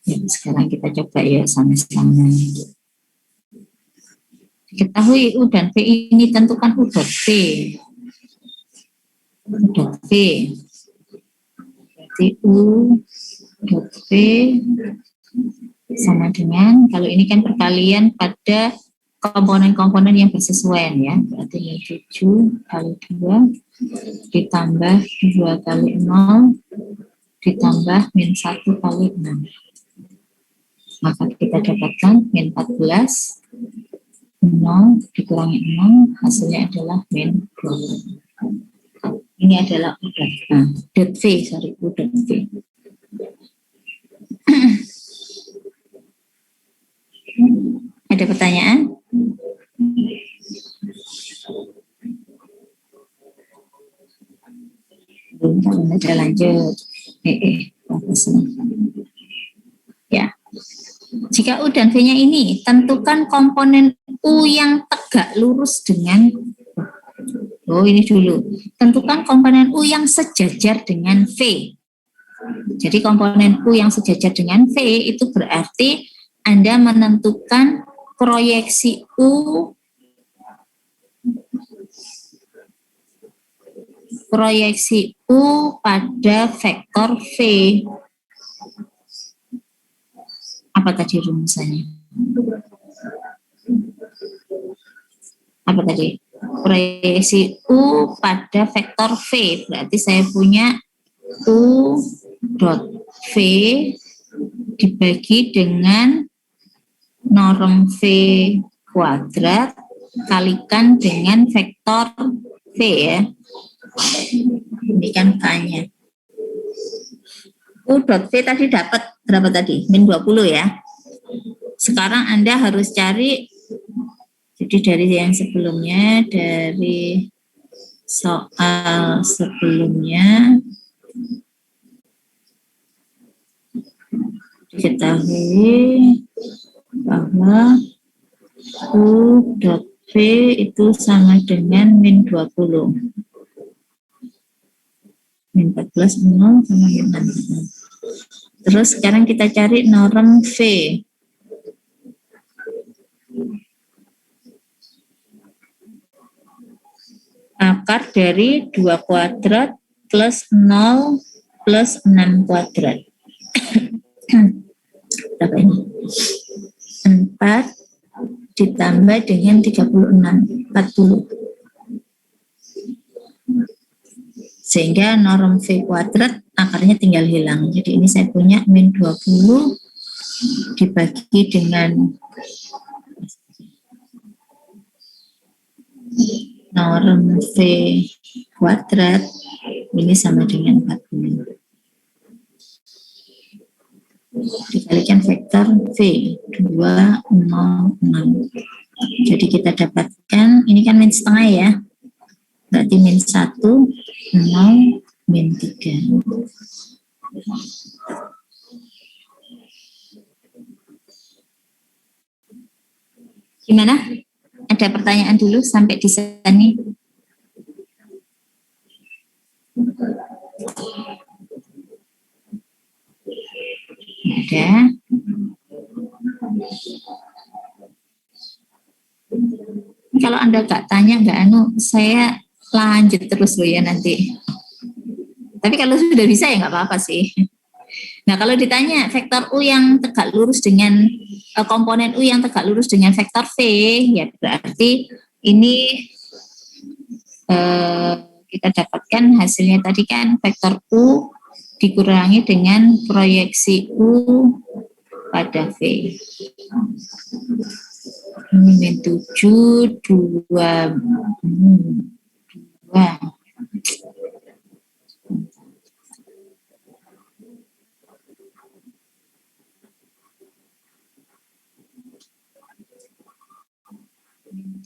Ya, sekarang kita coba ya sama-sama. Diketahui U dan V ini tentukan U dot V. U dot V. Berarti U dot V sama dengan, kalau ini kan perkalian pada komponen-komponen yang bersesuaian ya, berarti 7 kali 2 ditambah 2 kali 0 ditambah min 1 kali 6. Maka kita dapatkan min 14, 0 dikurangi 6, hasilnya adalah min 20. Ini adalah U dot V, U dot V. Ada pertanyaan? Belum ada lanjut. Ya. Jika U dan V-nya ini, tentukan komponen U yang tegak lurus dengan, ini dulu. Tentukan komponen U yang sejajar dengan V. Jadi komponen U yang sejajar dengan V itu berarti Anda menentukan proyeksi U pada vektor V. Apa tadi rumusannya? Apa tadi? Proyeksi U pada vektor V. Berarti saya punya U dot V dibagi dengan norm V kuadrat kalikan dengan vektor V ya. Ini kan K-nya. U dot V tadi dapat berapa tadi? Min 20 ya. Sekarang Anda harus cari, jadi dari yang sebelumnya, dari soal sebelumnya, diketahui bahwa U dot V itu sama dengan min 20. Min 14, 0, sama min 6. Terus sekarang kita cari norm V. Akar dari 2 kuadrat plus 0 plus 6 kuadrat. Berapa ini? 4 ditambah dengan 36, 40. Sehingga norm V kuadrat akarnya tinggal hilang. Jadi ini saya punya min 20 dibagi dengan norm V kuadrat, ini sama dengan 40. Dikalikan vektor V 206. Jadi kita dapatkan, ini kan min setengah ya, berarti min 1, 0, min 3. Gimana? Ada pertanyaan dulu sampai di sini? Ada. Kalau Anda nggak tanya, saya lanjut terus loh ya nanti. Tapi kalau sudah bisa ya nggak apa-apa sih. Nah kalau ditanya vektor U yang tegak lurus dengan komponen U yang tegak lurus dengan vektor V, ya berarti ini kita dapatkan hasilnya tadi kan vektor U dikurangi dengan proyeksi U pada V. Ini min 7, 2.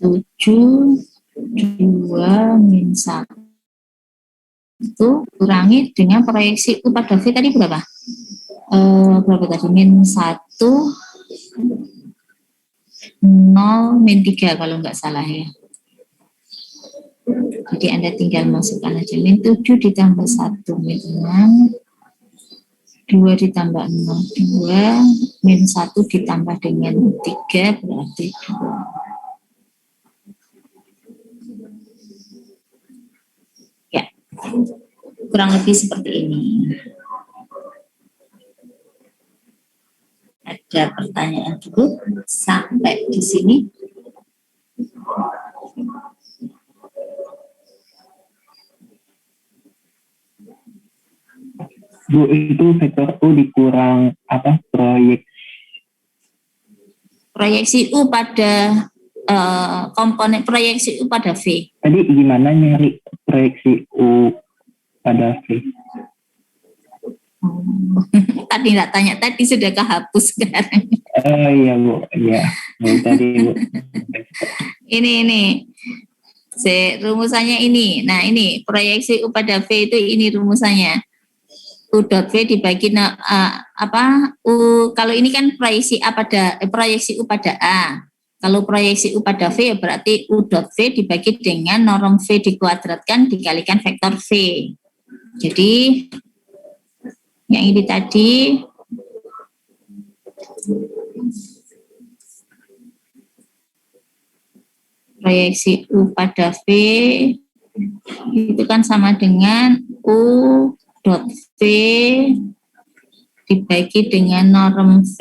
Tujuh, 2, min 1 kurangi dengan proyeksi U pada V tadi berapa? Berapa tadi? Min 1, 0, min 3 kalau nggak salah ya. Jadi Anda tinggal masukkan aja min 7 ditambah 1, min 6, 2 ditambah 0, 2, min 1 ditambah dengan 3 berarti 2. Ya, kurang lebih seperti ini. Ada pertanyaan dulu sampai di sini? Bu, itu vektor U dikurang apa? Proyeksi U pada komponen proyeksi U pada V. Tadi gimana nyari proyeksi U pada V? Tadi nggak tanya, tadi sudah kehapus sekarang. Oh iya Bu, iya. Tadi Bu. Ini. Rumusannya ini. Nah ini proyeksi U pada V itu ini rumusannya. U dot V dibagi U, kalau ini kan proyeksi A pada proyeksi U pada A. Kalau proyeksi U pada V berarti U dot V dibagi dengan norm V dikuadratkan dikalikan vektor V. Jadi yang ini tadi proyeksi U pada V itu kan sama dengan U dot V dibagi dengan norm V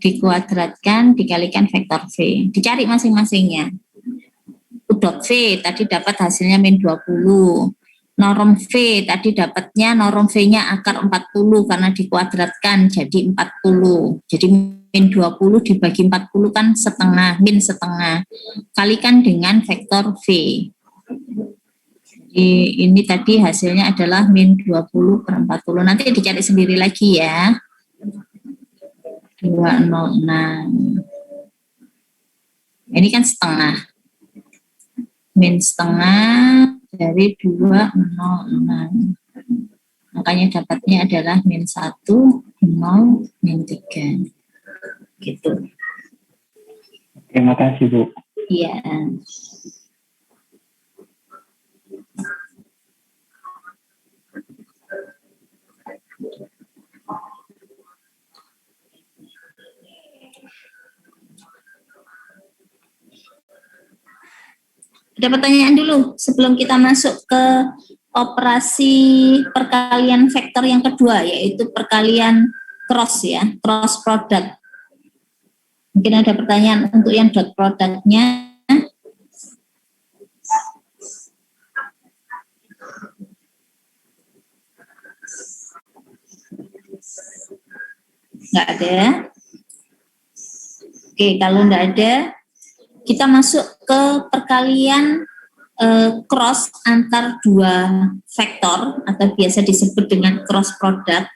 dikuadratkan dikalikan vektor V. Dicari masing-masingnya. U dot V tadi dapat hasilnya min 20. Norm V tadi dapatnya norm V-nya akar 40 karena dikuadratkan jadi 40. Jadi min 20 dibagi 40 kan setengah, min setengah. Kalikan dengan vektor V. Jadi ini tadi hasilnya adalah min 20 per 40. Nanti dicari sendiri lagi ya. 206. Ini kan setengah. Min setengah dari 206. Makanya dapatnya adalah min 1, 0, min 3. Gitu. Terima kasih, Bu. Iya. Ada pertanyaan dulu sebelum kita masuk ke operasi perkalian vektor yang kedua, yaitu perkalian cross ya, cross product. Mungkin ada pertanyaan untuk yang dot produknya. Nggak ada. Oke, kalau nggak ada, kita masuk ke perkalian cross antar dua vektor atau biasa disebut dengan cross product.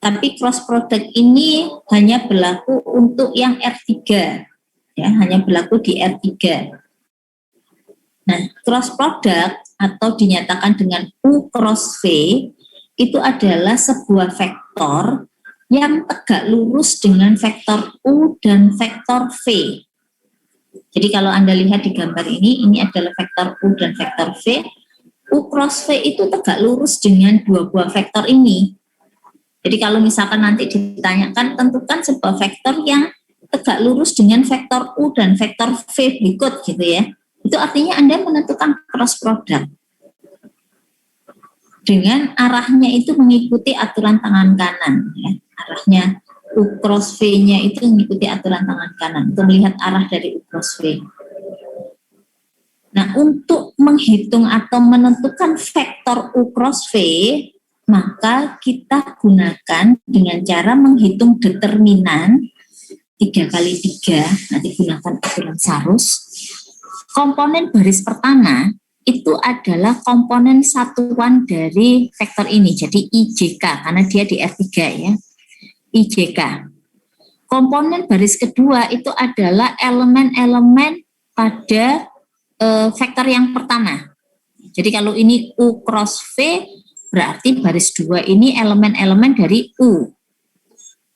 Tapi cross product ini hanya berlaku untuk yang R3, ya, hanya berlaku di R3. Nah, cross product atau dinyatakan dengan U cross V itu adalah sebuah vektor yang tegak lurus dengan vektor U dan vektor V. Jadi kalau Anda lihat di gambar ini adalah vektor U dan vektor V. U cross V itu tegak lurus dengan dua buah vektor ini. Jadi kalau misalkan nanti ditanyakan, tentukan sebuah vektor yang tegak lurus dengan vektor U dan vektor V berikut gitu ya. Itu artinya Anda menentukan cross product. Dengan arahnya itu mengikuti aturan tangan kanan. Ya. Arahnya U cross V-nya itu mengikuti aturan tangan kanan. Untuk melihat arah dari U cross V. Nah, untuk menghitung atau menentukan vektor U cross V, maka kita gunakan dengan cara menghitung determinan 3 kali 3, nanti gunakan aturan Sarus. Komponen baris pertama itu adalah komponen satuan dari vektor ini, jadi IJK, karena dia di R3 ya, IJK. Komponen baris kedua itu adalah elemen-elemen pada vektor yang pertama. Jadi kalau ini U cross V, berarti baris 2 ini elemen-elemen dari U.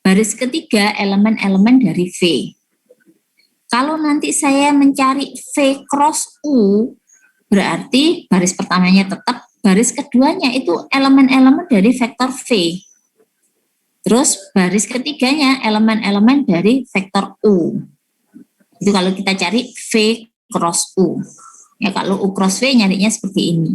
Baris ketiga elemen-elemen dari V. Kalau nanti saya mencari V cross U, berarti baris pertamanya tetap, baris keduanya itu elemen-elemen dari vektor V. Terus baris ketiganya elemen-elemen dari vektor U. Itu kalau kita cari V cross U. Ya kalau U cross V nyarinya seperti ini.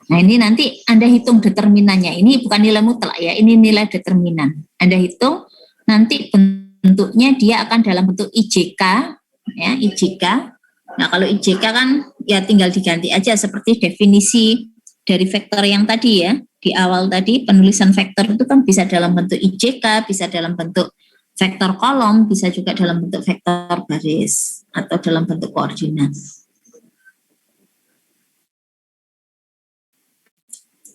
Nah ini nanti Anda hitung determinannya, ini bukan nilai mutlak ya, ini nilai determinan. Anda hitung, nanti bentuknya dia akan dalam bentuk IJK, ya IJK. Nah kalau IJK kan ya tinggal diganti aja seperti definisi dari vektor yang tadi ya, di awal tadi penulisan vektor itu kan bisa dalam bentuk IJK, bisa dalam bentuk vektor kolom, bisa juga dalam bentuk vektor baris, atau dalam bentuk koordinat.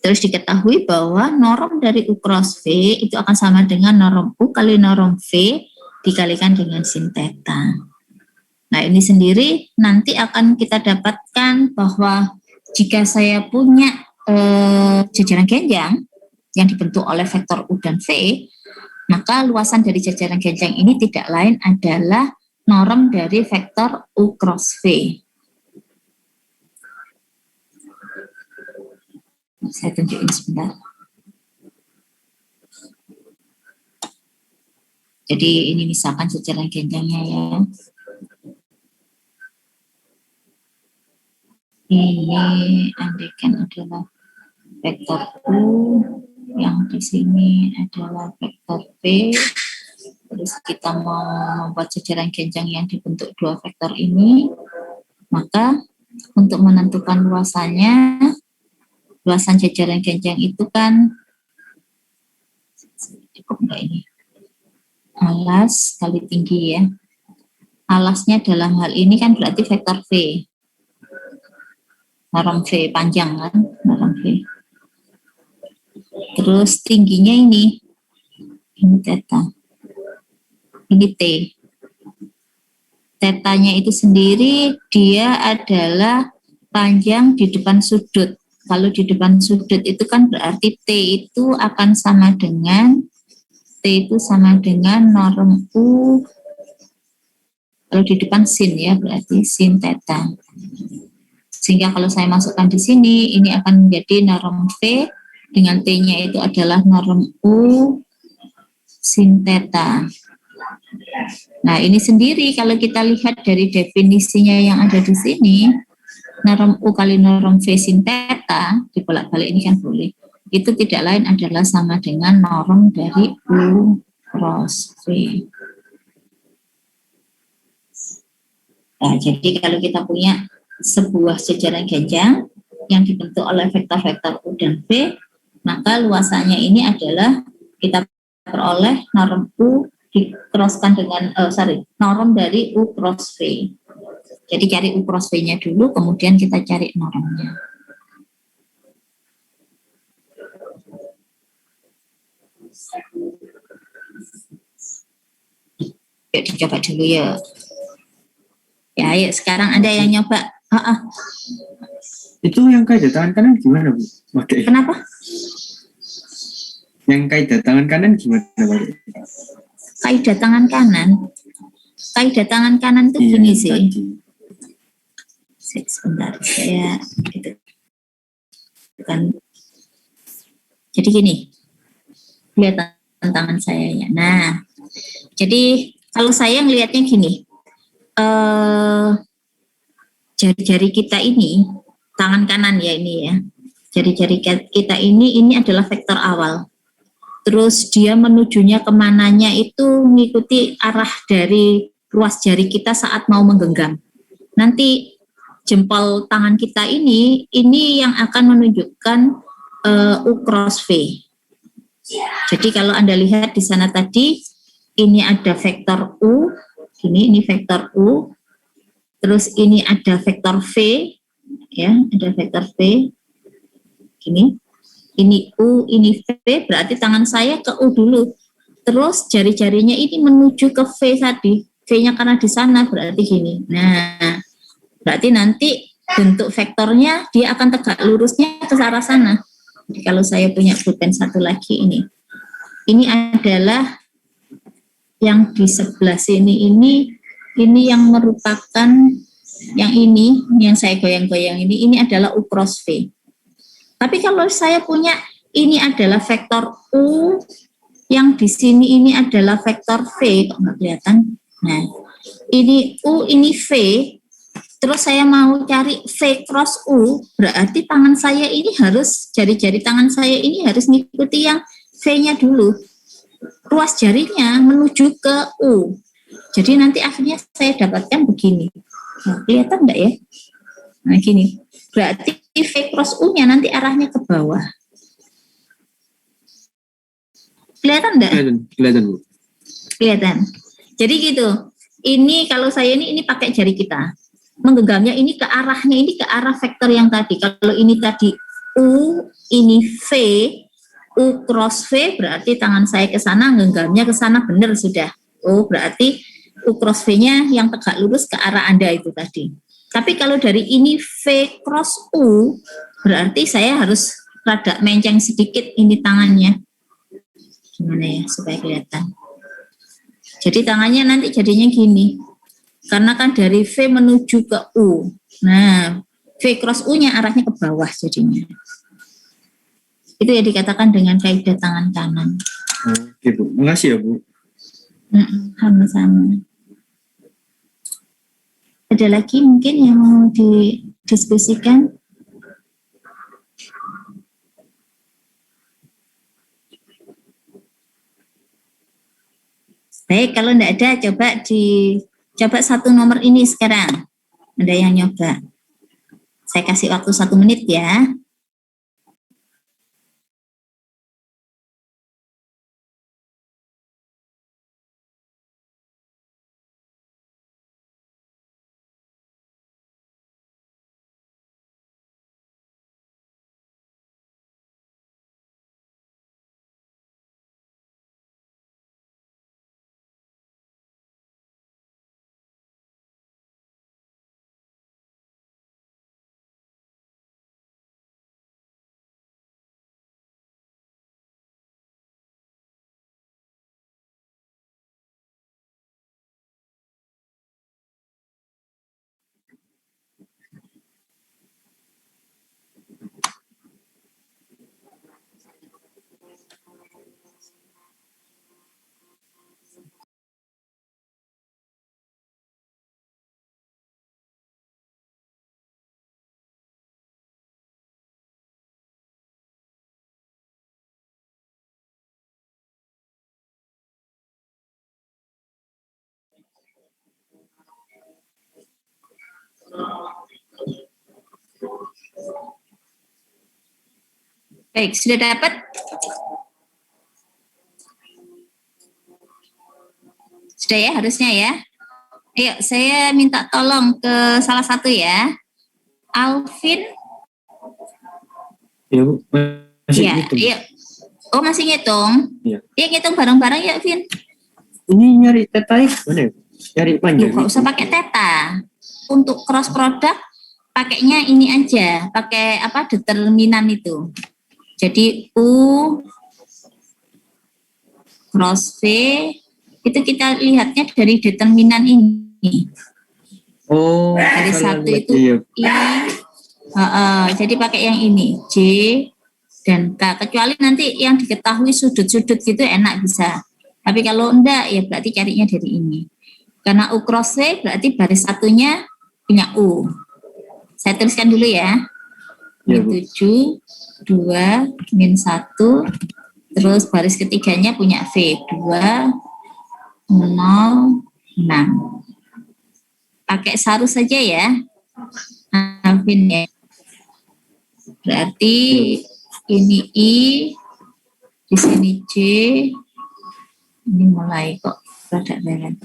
Terus diketahui bahwa norm dari U cross V itu akan sama dengan norm U kali norm V dikalikan dengan sin theta. Nah ini sendiri nanti akan kita dapatkan bahwa jika saya punya jajaran genjang yang dibentuk oleh vektor U dan V, maka luasan dari jajaran genjang ini tidak lain adalah norm dari vektor U cross V. Saya tunjukin sebentar. Jadi ini misalkan jajaran genjangnya ya. Ini andaikan adalah vektor U, yang di sini adalah vektor V. Terus kita mau membuat jajaran genjang yang dibentuk dua vektor ini, maka untuk menentukan luasannya, luasan jajaran genjang itu kan cukup enggak ini? alas kali tinggi ya. Alasnya dalam hal ini kan berarti vektor V. Norm V panjang kan, norm V. Terus tingginya ini theta. Ini T. Tetanya itu sendiri dia adalah panjang di depan sudut. Kalau di depan sudut itu kan berarti T itu akan sama dengan norm U. Kalau di depan sin ya berarti sin theta. Sehingga kalau saya masukkan di sini ini akan menjadi norm V dengan T-nya itu adalah norm U sin theta. Nah, ini sendiri kalau kita lihat dari definisinya yang ada di sini, norm U kali norm V sin theta, dibolak-balik ini kan boleh, itu tidak lain adalah sama dengan norm dari U cross V. Nah, jadi kalau kita punya sebuah sejaran ganjang yang dibentuk oleh vektor-vektor U dan V, maka luasannya ini adalah kita peroleh norm U di-crosskan dengan norm dari U cross V. Jadi cari U cross V-nya dulu, kemudian kita cari normnya. Yuk dicoba dulu ya. Ya, ayo sekarang ada yang nyoba. Itu yang kaidah tangan kanan gimana, Bu? Pakai. Kenapa? Yang kaidah tangan kanan gimana, Pak? Kaidah tangan kanan. Kaidah tangan kanan itu gini sih. Sebentar, saya itu kan. Jadi gini. Lihat tangan saya ya. Nah, jadi kalau saya ngelihatnya gini. Jari-jari kita ini, tangan kanan ya ini ya. Jari-jari kita ini adalah vektor awal. Terus dia menujunya kemananya itu mengikuti arah dari ruas jari kita saat mau menggenggam. Nanti jempol tangan kita ini yang akan menunjukkan U cross V. Jadi kalau Anda lihat di sana tadi, ini ada vektor U, ini vektor U, terus ini ada vektor V, ya, ada vektor V, ini U, ini V, berarti tangan saya ke U dulu. Terus jari-jarinya ini menuju ke V tadi. V-nya karena di sana berarti gini. Nah, berarti nanti bentuk vektornya dia akan tegak lurusnya ke arah sana. Jadi kalau saya punya pulpen satu lagi ini adalah yang di sebelah sini ini yang merupakan yang saya goyang-goyang ini adalah U cross V. Tapi kalau saya punya ini adalah vektor U, yang di sini ini adalah vektor V, kok nggak kelihatan? Nah, ini U, ini V, terus saya mau cari V cross U, berarti tangan saya ini harus, jari-jari tangan saya ini harus mengikuti yang V-nya dulu. Ruas jarinya menuju ke U. Jadi nanti akhirnya saya dapatkan begini. Nah, kelihatan enggak ya? Nah, gini. Berarti V cross U-nya nanti arahnya ke bawah. Kelihatan enggak? Kelihatan, Bu. Kelihatan. Jadi gitu. Ini kalau saya ini pakai jari kita. Menggenggamnya ini ke arahnya, ini ke arah vektor yang tadi. Kalau ini tadi U, ini V, U cross V, berarti tangan saya ke sana, genggamnya ke sana, benar sudah. Oh, berarti U cross V-nya yang tegak lurus ke arah Anda itu tadi. Tapi kalau dari ini V cross U, berarti saya harus rada menceng sedikit ini tangannya. Gimana ya, supaya kelihatan. Jadi tangannya nanti jadinya gini. Karena kan dari V menuju ke U. Nah, V cross U-nya arahnya ke bawah jadinya. Itu yang dikatakan dengan kaidah tangan kanan. Oke, Bu. Makasih ya, Bu. Sama-sama. Ada lagi mungkin yang mau didiskusikan? Baik, kalau tidak ada, coba satu nomor ini sekarang. Ada yang nyoba? Saya kasih waktu 1 menit ya. Baik, sudah dapat? Sudah ya, harusnya ya. Ayo, saya minta tolong ke salah satu ya. Alvin. Ya Bu, masih Ya, gitu. ayo. Oh, masih ngitung? Iya. Iya, ngitung bareng-bareng ya, Vin. Ini nyari tetaik mana ya? Nyari panjang. Nggak usah pakai theta. Untuk cross product, pakainya ini aja. Pakai apa, determinan itu. Jadi U cross V, itu kita lihatnya dari determinan ini. Oh, Dari salah satu lihat. itu Iya. I, jadi pakai yang ini, J dan K. Kecuali nanti yang diketahui sudut-sudut gitu enak bisa. Tapi kalau enggak, ya berarti carinya dari ini. Karena U cross V berarti baris satunya punya U. Saya tuliskan dulu ya. Iya, Bu. 7, 2, min 1, terus baris ketiganya punya V, 2, 0, 6. Pakai saru saja ya, Alvin ya. Berarti ini I, di sini J, ini mulai kok rada beren.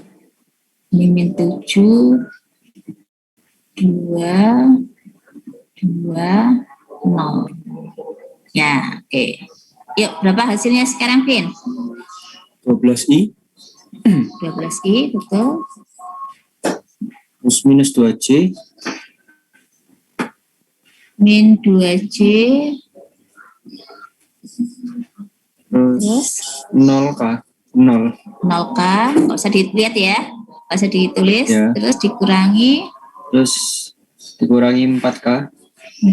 Ini min 7, 2, 2, 0. Ya, oke. Yuk, berapa hasilnya sekarang, Vin? 12i 12I, betul. plus minus 2j Min 2J, terus terus 0k 0 0K, nggak usah dilihat ya, nggak usah ditulis, Ya. terus dikurangi terus dikurangi 4k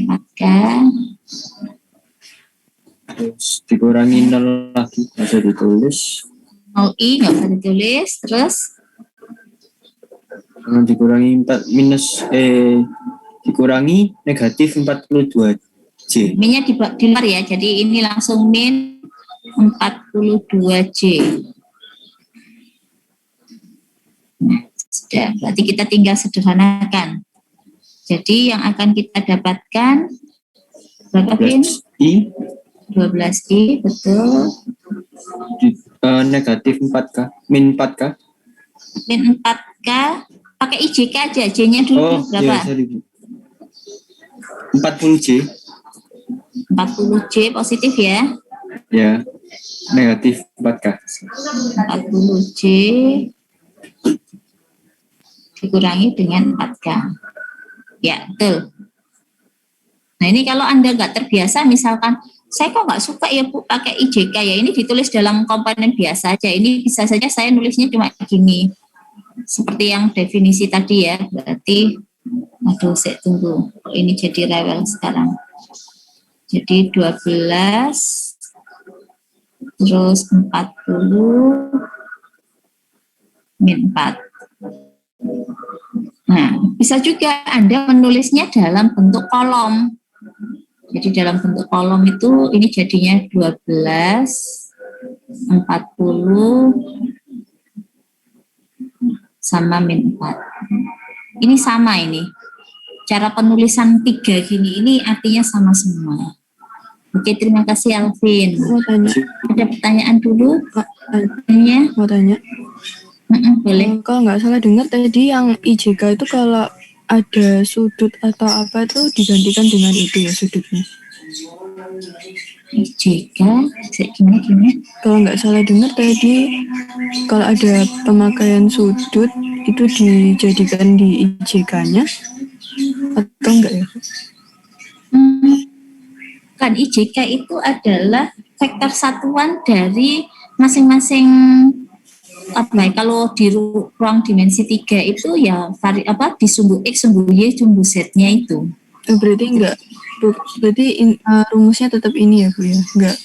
4K, terus dikurangi 0 lagi nggak usah ditulis 0I, nggak usah ditulis, terus dikurangi 4 minus dikurangi negatif 42j. minnya di luar ya, jadi ini langsung min 42J. Nah, sudah, berarti kita tinggal sederhanakan. Jadi yang akan kita dapatkan berapa, Vin? 12i 12I, betul. negatif 4k min 4k. Min 4K, pakai IJK aja, J-nya dulu Oh berapa? iya, sorry Bu. 40j 40J positif ya. ya, negatif 4k 40J dikurangi dengan 4K. Ya, betul. Nah, ini kalau Anda nggak terbiasa, misalkan, saya kok nggak suka ya Bu pakai IJK ya, ini ditulis dalam komponen biasa aja. Ini bisa saja saya nulisnya cuma gini. Seperti yang definisi tadi ya, berarti, aduh saya tunggu, ini jadi rewel sekarang. Jadi 12, terus 40, min 4. Nah, bisa juga Anda menulisnya dalam bentuk kolom. Jadi dalam bentuk kolom itu ini jadinya 12, 40, sama min 4. Ini sama ini. Cara penulisan 3 gini ini artinya sama semua. Oke, terima kasih Alvin. Mau tanya, Ada pertanyaan dulu? Tanya? mau tanya. Boleh. Kalau nggak salah dengar tadi yang IJK itu kalau ada sudut atau apa itu digantikan dengan itu ya sudutnya. IJK, gimana? Kalau nggak salah dengar tadi kalau ada pemakaian sudut itu dijadikan di IJK-nya atau enggak ya? Kan IJK itu adalah vektor satuan dari masing-masing apa ya, kalau di ruang dimensi 3 itu ya di sumbu X, sumbu Y, sumbu Z-nya itu. Berarti enggak, berarti rumusnya tetap ini ya Bu ya? Enggak.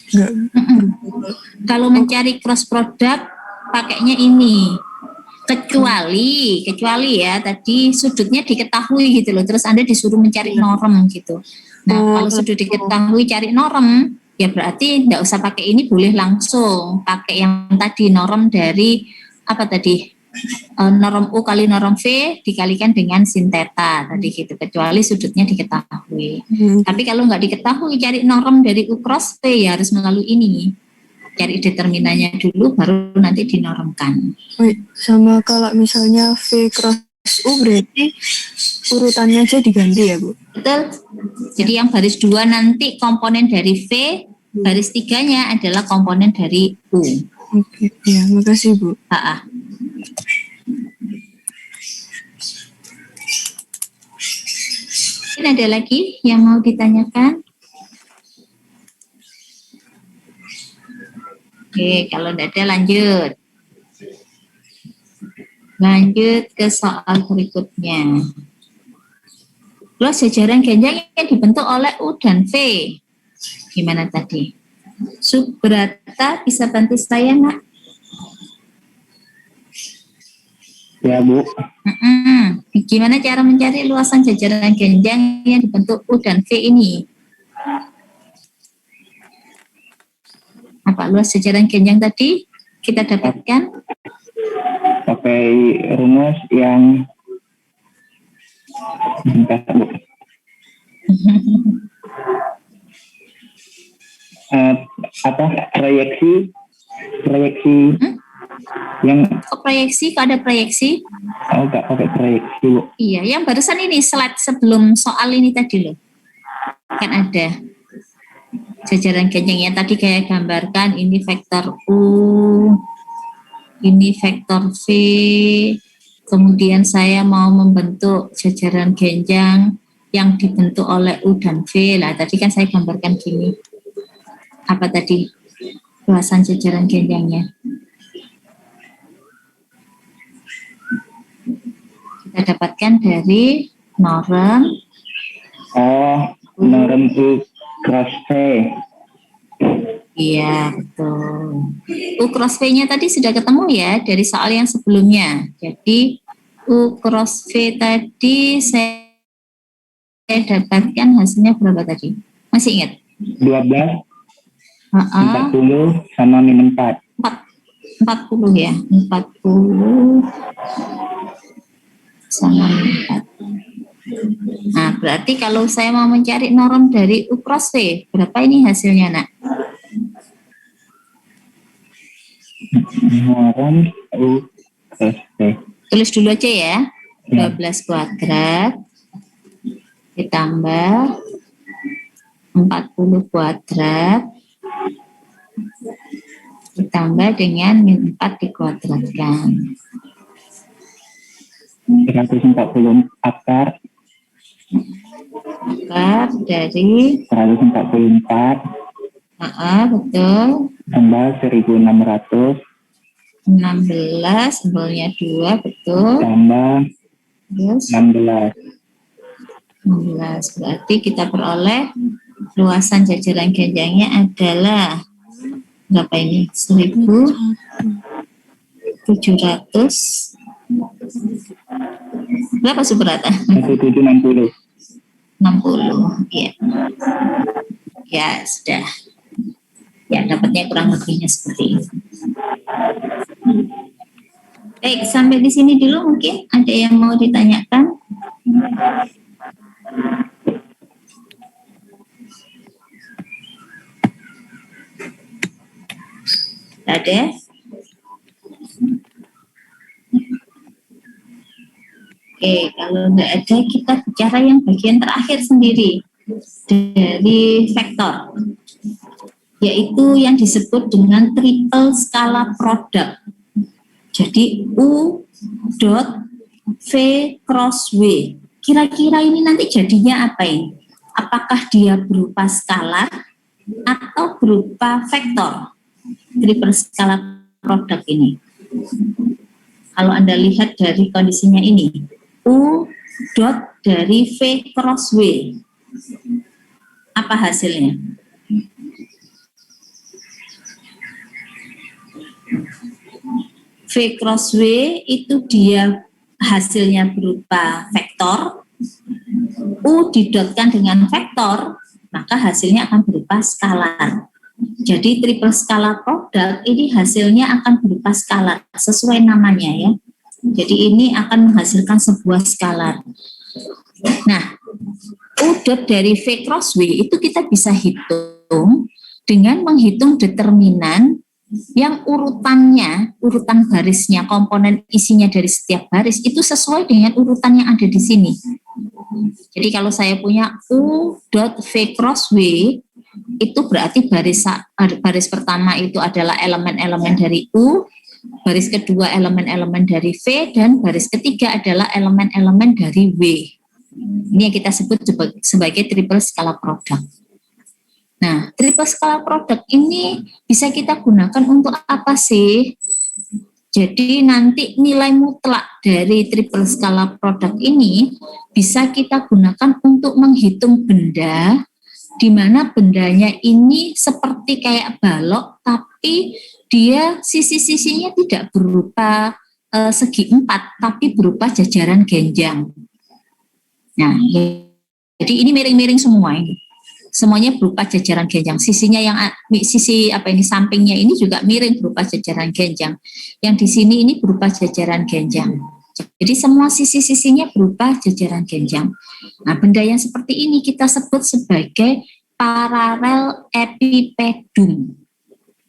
Kalau mencari cross product pakainya ini. Kecuali ya tadi sudutnya diketahui gitu loh, terus Anda disuruh mencari norm gitu. Nah, kalau sudut diketahui cari norm, ya berarti enggak usah pakai ini, boleh langsung pakai yang tadi norm dari apa tadi? norm U kali norm V dikalikan dengan sin theta tadi gitu, kecuali sudutnya diketahui. Tapi kalau nggak diketahui cari norm dari U cross V ya harus melalui ini. Cari determinannya dulu baru nanti dinormkan. Sama kalau misalnya V cross U berarti urutannya aja diganti ya Bu? Betul. Jadi yang baris 2 nanti komponen dari V, baris 3-nya adalah komponen dari U. Oke, ya makasih Bu. Mungkin ada lagi yang mau ditanyakan? Oke, kalau tidak ada lanjut. Lanjut ke soal berikutnya. Luas jajaran genjang yang dibentuk oleh U dan V. Gimana tadi? Subrata bisa bantu saya, Nak? Ya Bu. Gimana cara mencari luasan jajaran genjang yang dibentuk U dan V ini? Apa luas jajaran genjang tadi kita dapatkan? Pakai rumus yang bentar, Bu. Proyeksi yang Kok proyeksi? Kok ada proyeksi? nggak pakai proyeksi, Bu. Iya, yang barusan ini slide sebelum soal ini tadi loh. Kan ada jajaran genjang yang tadi kayak gambarkan ini vektor U, ini vektor V, kemudian saya mau membentuk jajaran genjang yang dibentuk oleh U dan V. Lah tadi kan saya gambarkan gini. Apa tadi luasan jajaran genjangnya? Kita dapatkan dari norm. Norm U cross V. Iya, betul. U cross V-nya tadi sudah ketemu ya dari soal yang sebelumnya. Jadi U cross V tadi saya dapatkan hasilnya berapa tadi? Masih ingat? 12, 40 sama min 4. 40 ya, 40 sama min 4. Nah, berarti kalau saya mau mencari norm dari U cross V, berapa ini hasilnya, Nak? Norm U cross V. Tulis dulu aja ya. 12 kuadrat ditambah 40 kuadrat ditambah dengan min 4 dikuadratkan. 140 akar Dari 144 betul, tambah 1600 16 simbolnya 2 betul, tambah terus 16. 16 berarti kita peroleh luasan jajaran genjangnya adalah berapa ini? 1700 berapa Subrata? 1760. 60 ya. Ya sudah. Ya dapatnya kurang lebihnya seperti ini. Baik, sampai di sini dulu mungkin ada yang mau ditanyakan? Ada? Oke, kalau nggak ada kita bicara yang bagian terakhir sendiri dari vektor, yaitu yang disebut dengan triple skala produk. Jadi U dot V cross W. Kira-kira ini nanti jadinya apa ini? Apakah dia berupa skalar atau berupa vektor? Triple skala produk ini. Kalau Anda lihat dari kondisinya ini, U dot dari V cross W. Apa hasilnya? V cross W itu dia hasilnya berupa vektor, U didotkan dengan vektor, maka hasilnya akan berupa skalar. Jadi triple skala produk ini hasilnya akan berupa skalar, sesuai namanya ya. Jadi ini akan menghasilkan sebuah skalar. Nah, U dot dari V cross W itu kita bisa hitung dengan menghitung determinan yang urutan barisnya, komponen isinya dari setiap baris itu sesuai dengan urutan yang ada di sini. Jadi kalau saya punya U dot V cross W, itu berarti baris pertama itu adalah elemen-elemen dari U, baris kedua elemen-elemen dari V, dan baris ketiga adalah elemen-elemen dari W. Ini yang kita sebut sebagai triple skala product. Nah, triple skala product ini bisa kita gunakan untuk apa sih? Jadi nanti nilai mutlak dari triple skala product ini bisa kita gunakan untuk menghitung benda, di mana bendanya ini seperti kayak balok, tapi dia sisi-sisinya tidak berupa segi empat, tapi berupa jajaran genjang. Nah, jadi ini miring-miring semua ini. Semuanya berupa jajaran genjang. Sisinya yang sampingnya ini juga miring berupa jajaran genjang. Yang di sini ini berupa jajaran genjang. Jadi semua sisi-sisinya berupa jajaran genjang. Nah, benda yang seperti ini kita sebut sebagai paralel epipedum.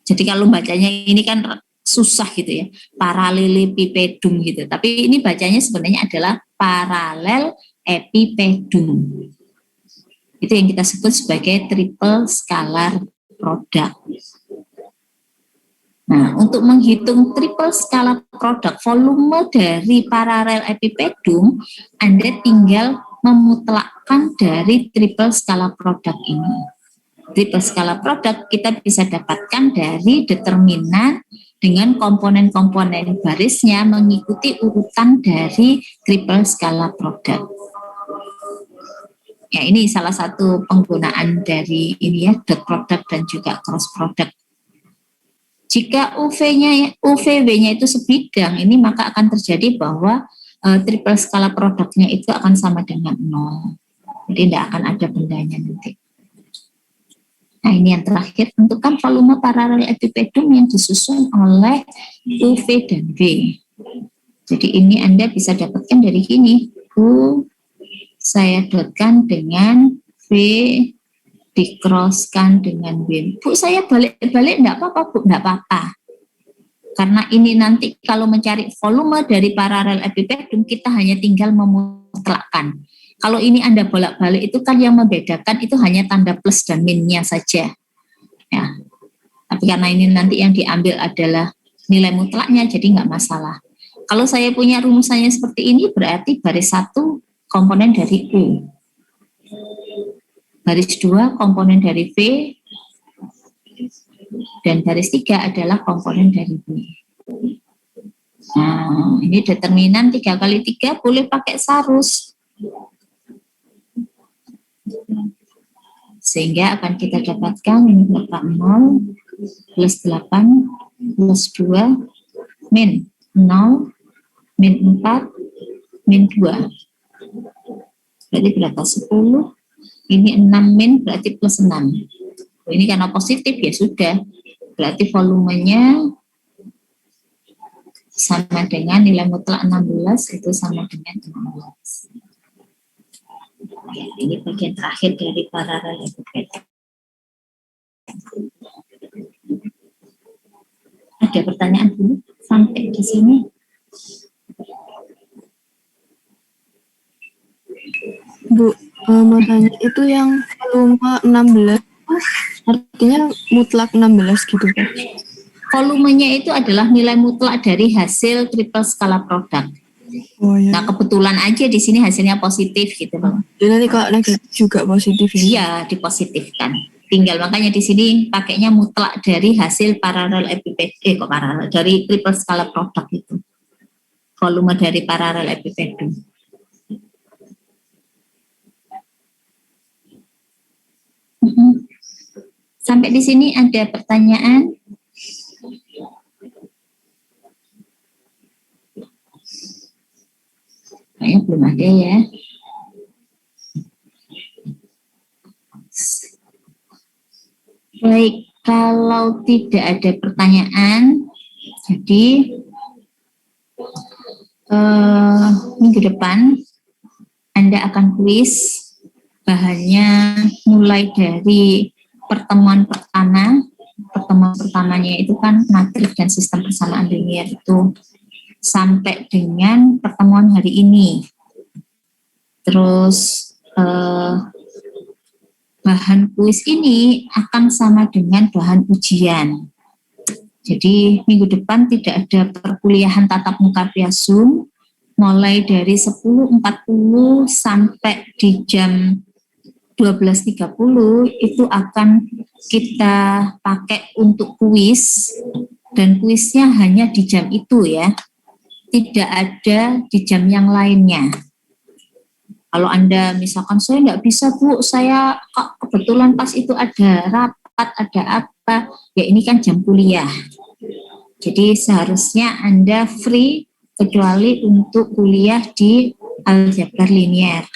Jadi kalau bacanya ini kan susah gitu ya, paralelepipedum gitu. Tapi ini bacanya sebenarnya adalah paralel epipedum. Itu yang kita sebut sebagai triple scalar product. Nah, untuk menghitung triple scalar product, volume dari paralel epipedum, Anda tinggal memutlakkan dari triple scalar product ini. Triple scalar product kita bisa dapatkan dari determinan dengan komponen-komponen barisnya mengikuti urutan dari triple scalar product. Ya, ini salah satu penggunaan dari ini ya, dot product dan juga cross product. Jika UVW-nya itu sebidang, ini maka akan terjadi bahwa triple skala produknya itu akan sama dengan 0. Jadi tidak akan ada bendanya nanti. Nah, ini yang terakhir, tentukan volume paralel epipedum yang disusun oleh UV dan V. Jadi ini Anda bisa dapatkan dari sini, U saya dotkan dengan V dicrosskan dengan W. Bu, saya balik-balik enggak apa-apa, Bu, enggak apa-apa. Karena ini nanti kalau mencari volume dari paralel epipedum, kita hanya tinggal memutlakkan. Kalau ini Anda bolak-balik itu kan yang membedakan itu hanya tanda plus dan minnya saja. Ya. Tapi karena ini nanti yang diambil adalah nilai mutlaknya, jadi enggak masalah. Kalau saya punya rumusannya seperti ini, berarti baris 1 komponen dari U. Baris 2 komponen dari V. Dan baris 3 adalah komponen dari V. Nah, ini determinan 3 kali 3 boleh pakai sarus. Sehingga akan kita dapatkan ini letak 0, plus 8, plus 2, min 0, min 4, min 2. Berarti berapa? 10. Ini 6 min berarti plus 6. Ini karena positif ya sudah. Berarti volumenya sama dengan nilai mutlak 16 itu sama dengan 16. Oke, ini bagian terakhir dari paralel epipedum. Ada pertanyaan dulu sampai di sini? Bu, mau tanya itu yang volume 16 artinya mutlak 16 gitu kan? Volumenya itu adalah nilai mutlak dari hasil triple skala product. Oh ya. Nah, kebetulan aja di sini hasilnya positif gitu, Bang. Jadi nanti kalau negatif juga positif ya? Iya, dipositifkan. Tinggal makanya di sini pakainya mutlak dari hasil paralel epipedum, dari triple skala product itu. Volume dari paralel epipedum. Sampai di sini ada pertanyaan? Kayaknya belum ada ya. Baik, kalau tidak ada pertanyaan, jadi minggu depan Anda akan kuis, bahannya mulai dari pertemuan pertama. Pertemuan pertamanya itu kan matrik dan sistem persamaan linier itu, sampai dengan pertemuan hari ini. Terus bahan kuis ini akan sama dengan bahan ujian. Jadi minggu depan tidak ada perkuliahan tatap muka via Zoom, mulai dari 10.40 sampai di jam 12.30 itu akan kita pakai untuk kuis, dan kuisnya hanya di jam itu ya, tidak ada di jam yang lainnya. Kalau Anda misalkan saya nggak bisa Bu, saya kok kebetulan pas itu ada rapat, ada apa, ya ini kan jam kuliah. Jadi seharusnya Anda free kecuali untuk kuliah di aljabar linier.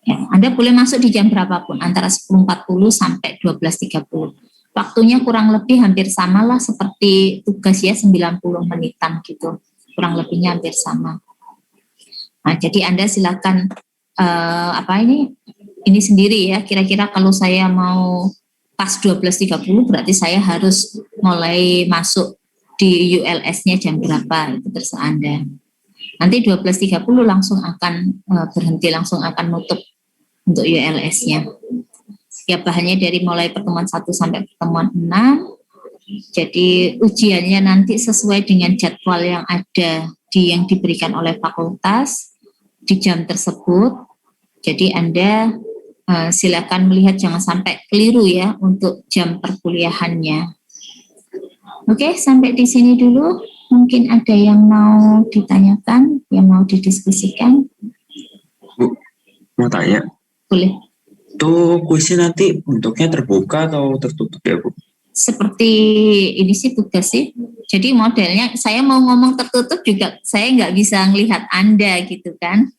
Ya, Anda boleh masuk di jam berapapun, antara 10.40 sampai 12.30. Waktunya kurang lebih hampir sama lah seperti tugas ya, 90 menitan gitu. Kurang lebihnya hampir sama. Nah, jadi Anda silakan ini sendiri ya, kira-kira kalau saya mau pas 12.30 berarti saya harus mulai masuk di ULS-nya jam berapa, itu terserah Anda. Nanti 12.30 langsung akan berhenti, langsung akan nutup untuk ULS-nya. Ya, bahannya dari mulai pertemuan 1 sampai pertemuan 6. Jadi ujiannya nanti sesuai dengan jadwal yang ada yang diberikan oleh fakultas di jam tersebut. Jadi Anda silakan melihat, jangan sampai keliru ya untuk jam perkuliahannya. Oke, sampai di sini dulu. Mungkin ada yang mau ditanyakan, yang mau didiskusikan. Bu, mau tanya. Boleh. Itu kuisnya nanti bentuknya terbuka atau tertutup ya Bu? Seperti ini sih tugas sih. Jadi modelnya saya mau ngomong tertutup juga saya nggak bisa ngelihat Anda gitu kan.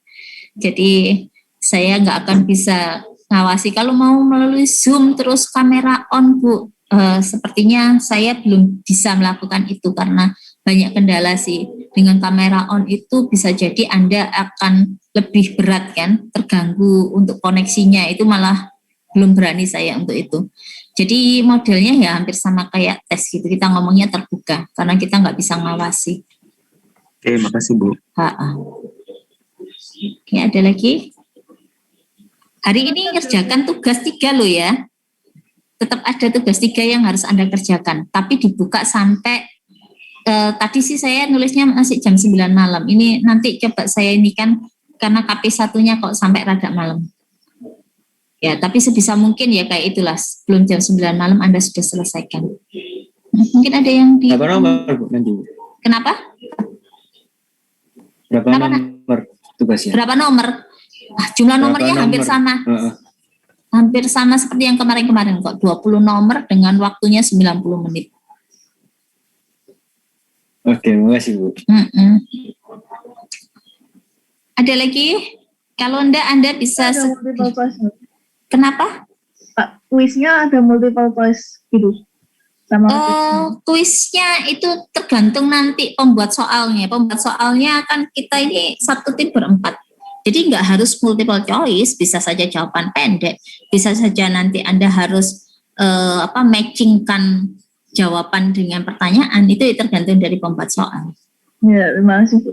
Jadi saya nggak akan bisa ngawasi. Kalau mau melalui Zoom terus kamera on Bu, sepertinya saya belum bisa melakukan itu karena banyak kendala sih. Dengan kamera on itu bisa jadi Anda akan lebih berat kan, terganggu untuk koneksinya, itu malah belum berani saya untuk itu. Jadi modelnya ya hampir sama kayak tes gitu, kita ngomongnya terbuka karena kita nggak bisa ngawasi. Oke, makasih Bu. Oke, ada lagi? Hari ini kerjakan tugas 3 loh ya. Tetap ada tugas 3 yang harus Anda kerjakan, tapi dibuka sampai tadi sih saya nulisnya masih jam 9 malam. Ini nanti coba saya ini kan karena KP1-nya kok sampai rada malam. Ya, tapi sebisa mungkin ya kayak itulah, sebelum jam 9 malam Anda sudah selesaikan. Mungkin ada yang di... Berapa nomor Bu nanti? Kenapa? Berapa nomor tugasnya? Berapa nomor? Jumlah nomornya hampir sama. Hampir sama seperti yang kemarin-kemarin kok. 20 nomor dengan waktunya 90 menit. Oke, makasih Bu. Ada lagi? Kalau enggak Anda bisa... Ada multiple choice. Kenapa? Pak, kuisnya ada multiple choice gitu. Sama kuisnya itu tergantung nanti pembuat soalnya. Pembuat soalnya kan kita ini satu tim berempat. Jadi nggak harus multiple choice, bisa saja jawaban pendek. Bisa saja nanti Anda harus matchingkan jawaban dengan pertanyaan, itu tergantung dari pembuat soal. Ya, terima kasih Bu.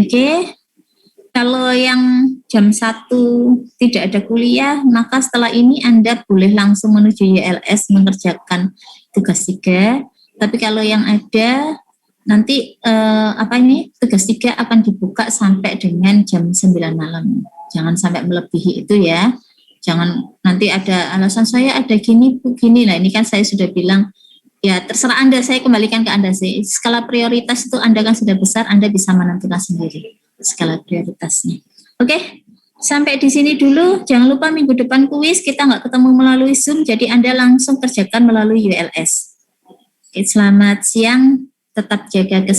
Oke. Kalau yang jam 1 tidak ada kuliah, maka setelah ini Anda boleh langsung menuju YLS mengerjakan tugas 3. Tapi kalau yang ada nanti tugas 3 akan dibuka sampai dengan jam 9 malam. Jangan sampai melebihi itu ya. Jangan nanti ada alasan saya ada gini begini. Nah, ini kan saya sudah bilang ya terserah Anda, saya kembalikan ke Anda sih. Skala prioritas itu Anda kan sudah besar, Anda bisa menentukan sendiri skala prioritasnya. Oke, sampai di sini dulu. Jangan lupa minggu depan kuis, kita nggak ketemu melalui Zoom, jadi Anda langsung kerjakan melalui ULS. Oke, selamat siang, tetap jaga kesehatan.